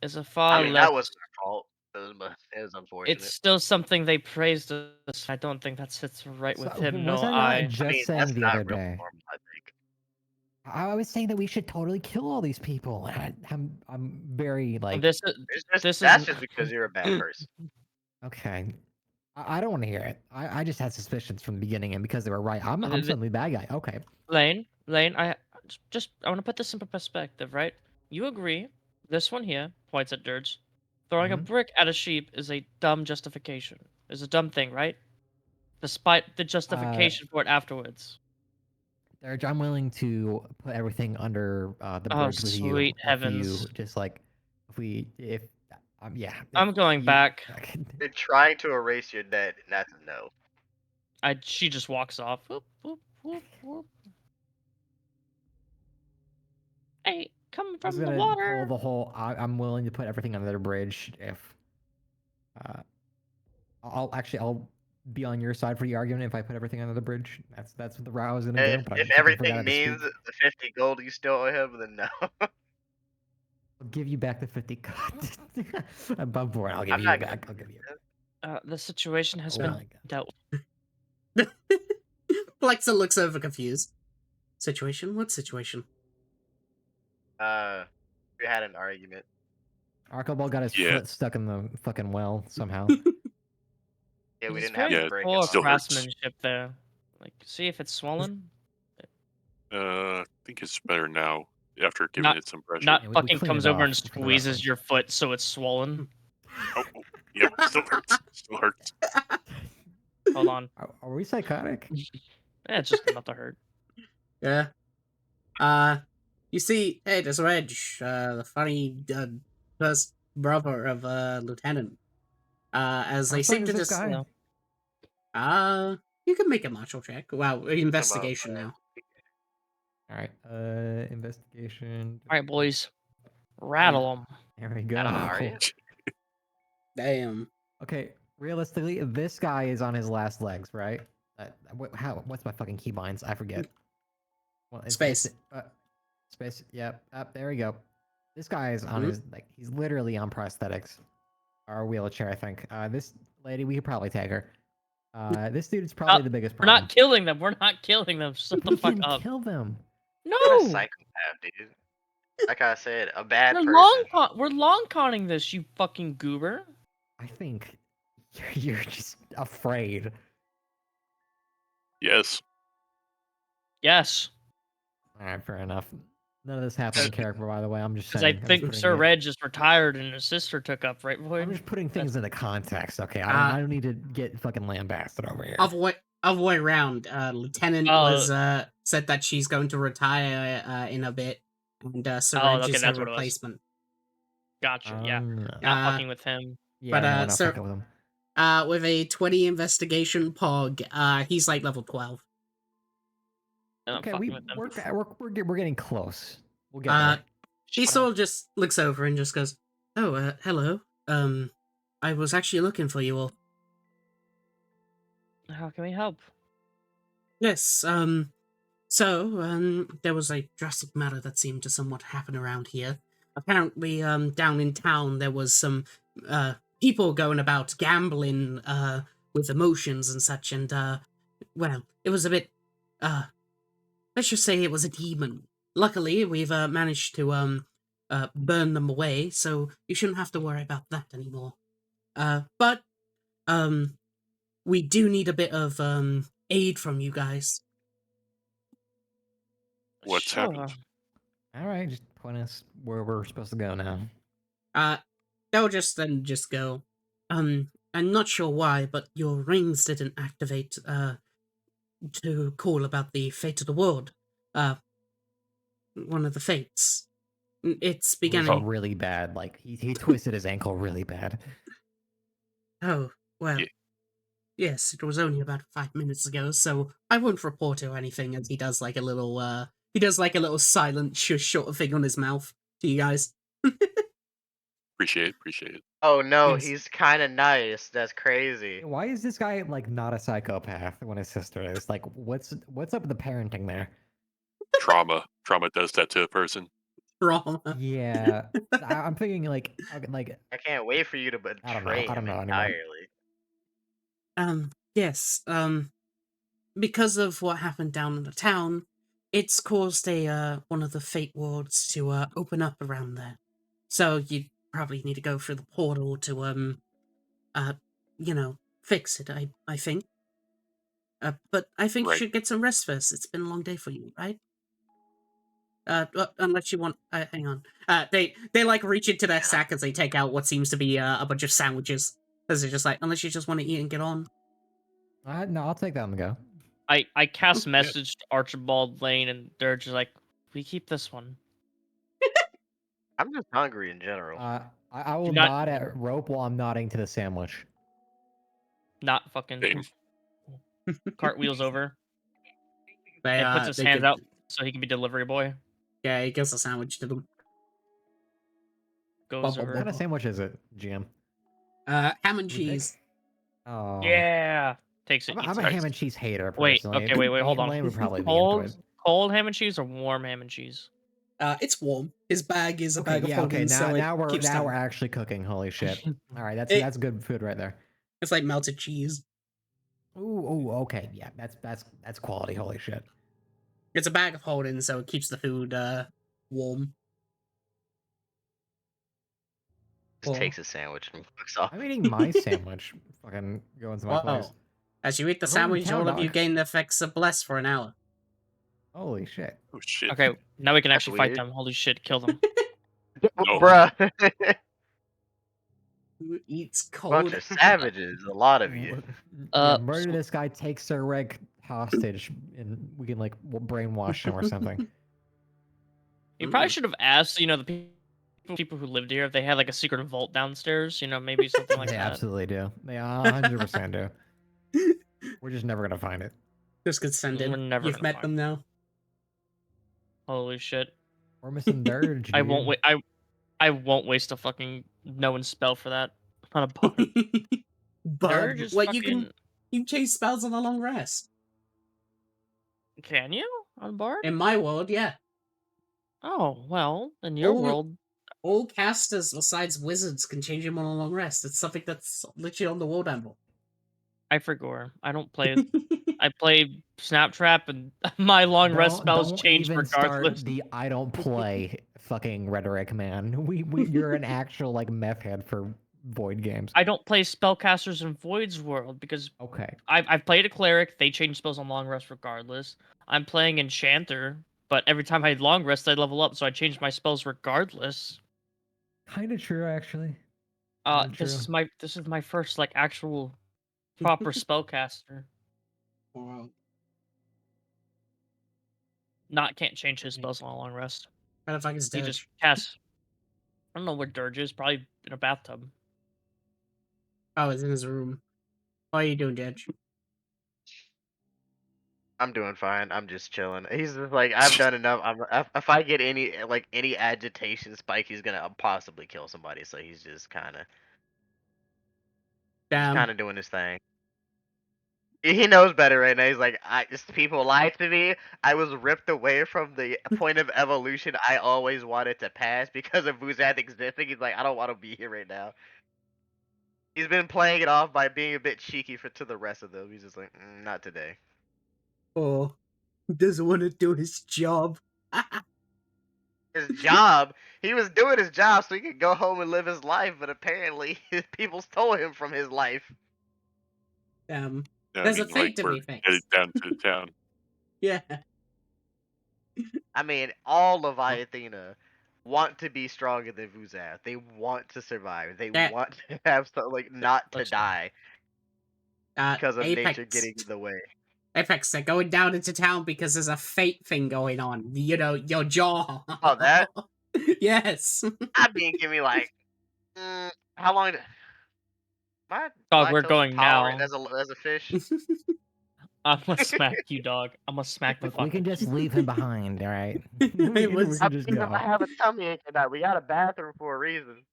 is a far I mean, less. that was my fault. It was unfortunate. It's still something they praised us. I don't think that sits right with So, him. No, was I not I. just I mean, saying that's the not other real day? normal, I think. I was saying that we should totally kill all these people. I'm very like This That's is just because you're a bad person. okay. I don't want to hear it. I just had suspicions from the beginning, and because they were right, I'm The- suddenly the bad guy. Okay. Lane. I want to put this in perspective, right? You agree? This one here points at Dirge. Throwing a Mhm. brick at a sheep is a dumb justification. Is a dumb thing, right? Despite the justification for it afterwards. Serge, I'm willing to put everything under the Oh, bridge with you. sweet if heavens. you just like if yeah. I'm going back. You're trying to erase your debt, and that's a no. She just walks off. Whoop, whoop, whoop, whoop. Hey, coming I was from the gonna water. pull the whole. I'm willing to put everything under the bridge if. I'll be on your side for the argument if I put everything under the bridge. That's the route I was gonna go. But I If fucking forgot everything how to means speak. the 50 gold you still owe him, then no. I'll give you back the 50. God, above board. I'll give I'm you not back. gonna. I'll give you. The situation has Oh been my god. dealt. Flexa looks over confused. Situation? What situation? We had an argument. Archibald got his Yeah. foot stuck in the fucking well somehow. Yeah, we He's didn't have very to break full it of still off. hurts. craftsmanship there. Like, see if it's swollen. I think it's better now after giving Not- it some pressure. Not Yeah, we fucking cleaned comes it over and off for the squeezes reference. your foot so it's swollen. Oh, yep, still hurts. Still hurts. Hold on. Are we psychotic? Yeah, it's just enough to hurt. Yeah. You see, hey, there's Reg, the funny first brother of Lieutenant. As they How seem strong to is this just guy? you can make a martial check. Wow, investigation now. All right. Investigation. All right, boys, rattle them. There we go. Adam, how are you? Damn. Okay. Realistically, this guy is on his last legs, right? What's my fucking keybinds? I forget. Well, Space. Space. Yep. Up. There we go. This guy is on Mhm. his he's literally on prosthetics, or a wheelchair. I think. This lady, we could probably tag her. This dude's probably the biggest We're problem. not killing them. We're not killing them. Shut the We fuck can up. kill them. You're a No, psychopath, dude. Like I said, a bad we're person. we're long conning this, you fucking goober. I think you're just afraid. Yes. Yes, All right, fair enough. None of this happened in character, by the way. I'm just because I saying. think Sir Reg just retired and his sister took up, right, boy? I'm just putting things into context, okay? Uh, I don't need to get fucking lambasted over here. Other way around. Lieutenant was said that she's going to retire in a bit, and Sir Reg okay, is her that's what it was. replacement. Gotcha. Yeah, not Uh, fucking with him. Yeah, but, no, we're not sir- fucking with him. With a 20 investigation pog, he's like level 12. Not Okay, fucking with them. we're getting close. We'll get Uh, there. He Shut sort up. of just looks over and just goes, "Oh, hello. I was actually looking for you all." How can we help? Yes, there was a drastic matter that seemed to somewhat happen around here. Apparently, down in town, there was some, people going about gambling, with emotions and such, and, well, it was a bit, let's just say it was a demon. Luckily, we've, managed to, burn them away, so you shouldn't have to worry about that anymore. But, we do need a bit of, aid from you guys. What's happened? All right, just point us where we're supposed to go now. They'll just go, I'm not sure why, but your rings didn't activate, to call about the fate of the world. One of the fates. It's It was beginning. really bad. Like he twisted his ankle really bad. Oh, well. Yeah. Yes, it was only about 5 minutes ago, so I won't report or anything, as he does like a little, silent shush sort of thing on his mouth to you guys. Appreciate it. Oh no, Yes. he's kind of nice. That's crazy. Why is this guy like not a psychopath when his sister is? Like, what's up with the parenting there? Trauma does that to a person. Trauma. Yeah, I'm thinking like I can't wait for you to betray I don't him know anymore. entirely. Yes, because of what happened down in the town, it's caused one of the fate wards to, open up around there. So you probably need to go through the portal to, fix it, I think. But I think you Right. should get some rest first. It's been a long day for you, right? Well, unless you want, hang on. They like reach into their sack as they take out what seems to be a bunch of sandwiches. As they're just like, unless you just want to eat and get on. No, I'll take that on the go. I cast Yeah. message to Archibald Lane, and they're just like, we keep this one. I'm just hungry in general. I will not- nod at Rope while I'm nodding to the sandwich. Not fucking Same. cartwheels over They, and puts his they hands give- out so he can be delivery boy. Yeah, he gives a sandwich to them. Goes Bubble What over. kind of sandwich is it, GM? Ham and You pick? cheese. Oh, Yeah. takes it. I'm eats a it. ham and cheese hater Wait, personally. okay, wait, hold on. Lane would probably be into it. Cold ham and cheese or warm ham and cheese? It's warm. His bag is a Okay, bag of yeah, okay. holding, so Now it we're keeps time. actually cooking. Holy shit! All right, It- that's good food right there. It's like melted cheese. Ooh, okay, yeah, that's quality. Holy shit! It's a bag of holding, so it keeps the food warm. Just Cool. takes a sandwich and fucks off. I'm eating my sandwich. Fucking go into my place. Whoa. As you eat the We're going to sandwich, town, all of you dog. gain the effects of bless for an hour. Holy shit! Oh shit. Okay, now we can That's actually fight weird. them. Holy shit, kill them. No. Bruh. Who eats Bunch cold? of savages, a lot of you. Yeah, murder so- this guy, take Sir Reg hostage, and we can like brainwash him or something. You probably should have asked, the people who lived here if they had like a secret vault downstairs. Maybe something like They that. absolutely do. They 100% do. We're just never gonna find it. Just get sent in. We're never You've gonna met find them now. Holy shit! We're missing Dirge. I won't dude. wait. I won't waste a fucking known spell for that. On a bard. But Dirge is what fucking. you chase spells on a long rest. Can you on bard? In my world, yeah. Oh well, in your Oh. world, All casters besides wizards can change him on a long rest. It's something that's literally on the world anvil. I forgot. I don't play. I play Snaptrap, and my long rest spells don't change even regardless. Start the I don't play fucking rhetoric, man. You're an actual like meth head for Void games. I don't play spellcasters in Void's world because Okay. I've played a cleric. They change spells on long rest regardless. I'm playing enchanter, but every time I long rest, I level up, so I change my spells regardless. Kind of true, actually. This is my first like actual proper spellcaster. Wow. Can't change his spells on a long rest. Where the fuck is He Dirge? just casts. I don't know where Dirge is. Probably in a bathtub. Oh, it's in his room. What are you doing, Dirge? I'm doing fine. I'm just chilling. He's just like, I've done enough. If I get any agitation spike, he's gonna possibly kill somebody. So he's just kind Damn. of doing his thing. He knows better right now. He's like, just people lied to me. I was ripped away from the point of evolution I always wanted to pass because of Vuzath existing. He's like, I don't want to be here right now. He's been playing it off by being a bit cheeky to the rest of them. He's just like, not today. Oh, he doesn't want to do his job. His job. He was doing his job so he could go home and live his life, but apparently his people stole him from his life. Damn. Yeah, There's a fate to we're be fixed. headed down to town. Yeah. I mean, all Leviathana want to be stronger than Vuzath. They want to survive. They Yeah. want to have not to Let's- die because of nature getting in the way. Apex, they're going down into town because there's a fate thing going on. You know, your jaw. Oh, that? Yes. I mean, give me like, how long? My Dog, we're lactose going intolerant now. as a fish. I'm gonna smack you, dog. I'm gonna smack the Look, fuck. we can out of just you. leave him behind, all right? It we was- can just If go. I have a tummy ache tonight, we got a bathroom for a reason.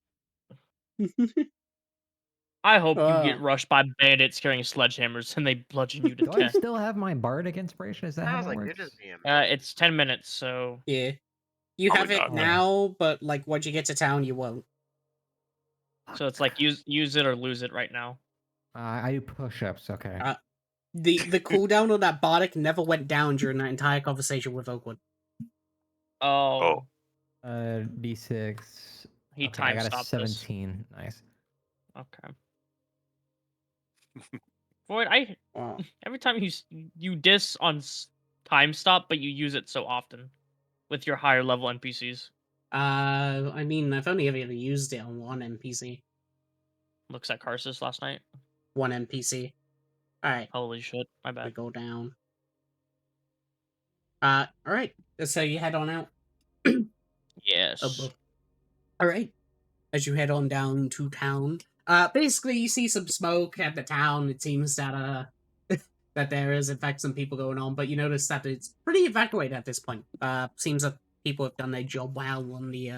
I hope you get rushed by bandits carrying sledgehammers and they bludgeon you to Do I death. still have my bardic inspiration? Is that how Sounds that like works? you're just being. It's 10 minutes, so Yeah. You Probably have it not. now, but like once you get to town, you won't. it's like use it or lose it right now. I do push-ups. Okay. The cooldown on that bardic never went down during that entire conversation with Oakwood. Oh, D6. he Okay, I time got a stopped this. 17. Nice. Okay. Void, every time you diss on time stop, but you use it so often with your higher level NPCs. I mean, I've only ever used it on one NPC. Looks at Karsus last night. One NPC. Alright, Holy shit, my we bad. go down. Alright, so you head on out. Yes. Alright. As you head on down to town. Basically you see some smoke at the town. It seems that that there is in fact some people going on, but you notice that it's pretty evacuated at this point. Seems that people have done their job well on the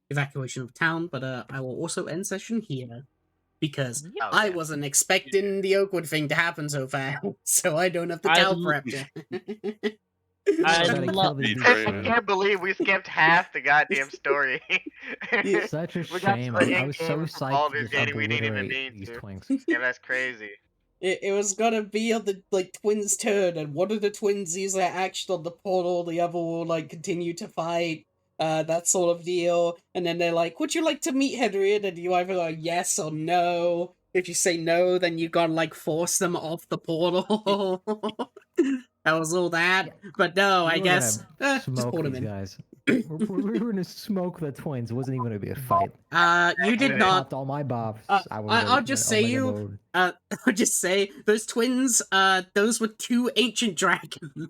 evacuation of town, but I will also end session here. because Yeah. I Okay. wasn't expecting the Oakwood thing to happen so fast, so I don't have the I cow l- raptor. I gotta kill love this Be dude I trained. first. can't believe we skipped half the goddamn story. Yeah. Such a We got to shame. the I was so in-game for psyched to Baldur's just Gate and we didn't even obliterate mean these to. twinks. Yeah, that's crazy. It was gonna be on the twins' turn, and one of the twinsies that acted on the portal, the other will continue to fight, that sort of deal. And then they're like, "Would you like to meet Henry?" And you either go yes or no. If you say no, then you gotta force them off the portal. That was all that. Yeah. But no, We I were guess gonna just smoke put them these in. guys. We were gonna smoke the twins. It wasn't even gonna be a fight. You I did would've not. popped all my buffs. I would I'll have just went say Omega you. mode. I'll just say those twins. Those were two ancient dragons.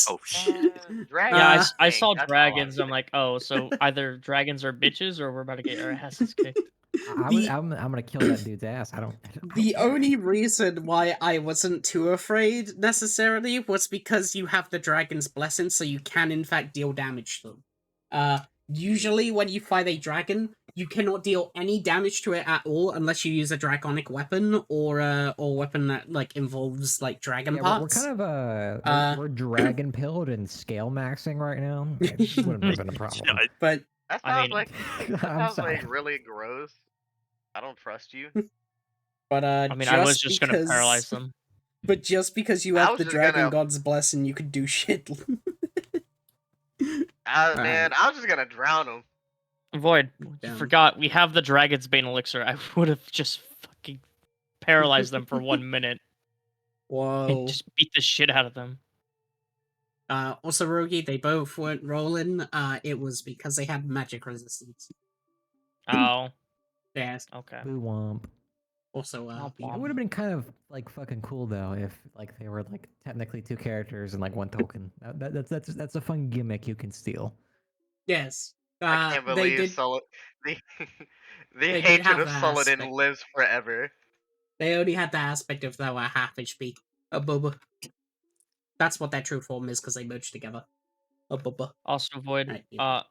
Oh shit. Dragon Yeah, Uh, I thing, saw that's all dragons. I'm like, oh, so either dragons are bitches or we're about to get our asses kicked. I'm gonna kill that dude's ass. I don't The care. only reason why I wasn't too afraid necessarily was because you have the dragon's blessing, so you can in fact deal damage to them. Usually when you fight a dragon, you cannot deal any damage to it at all unless you use a draconic weapon or weapon that involves dragon Yeah, we're parts. kind of we're dragon pilled and scale maxing right now. It wouldn't have been a problem. Yeah, But That I sounds mean- like I'm sorry. really gross. I don't trust you. I mean, I was just gonna because- paralyze them. But just because you I have was the just dragon gonna- god's blessing, you could do shit. Man, I was just gonna drown him. Void, you Damn. forgot we have the Dragon's Bane elixir. I would have just fucking paralyzed them for 1 minute Whoa. and just beat the shit out of them. Also, Rogi, they both weren't rolling. It was because they had magic resistance. Oh, Yes. okay. Boo womp. Also, It would have been kind of fucking cool though if they were technically two characters and one token. That's a fun gimmick you can steal. yes. I can't They believe did. the did hatred have of that Saladin aspect. lives forever. They only had the aspect of they were half HP. A bubba. That's what their true form is because they merged together. A bubba. Also, Void, Right, yeah.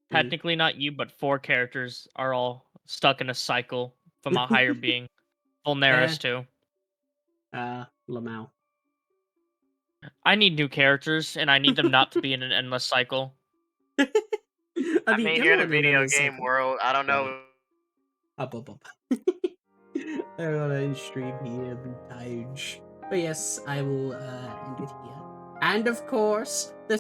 technically not you, but 4 characters are all stuck in a cycle from a higher being. Vulneris too. Lamau. I need new characters, and I need them not to be in an endless cycle. I mean, you're in a video game world. world. I don't know. Up. I'm on a stream here, I'm tired. But yes, I will end it here. And of course, the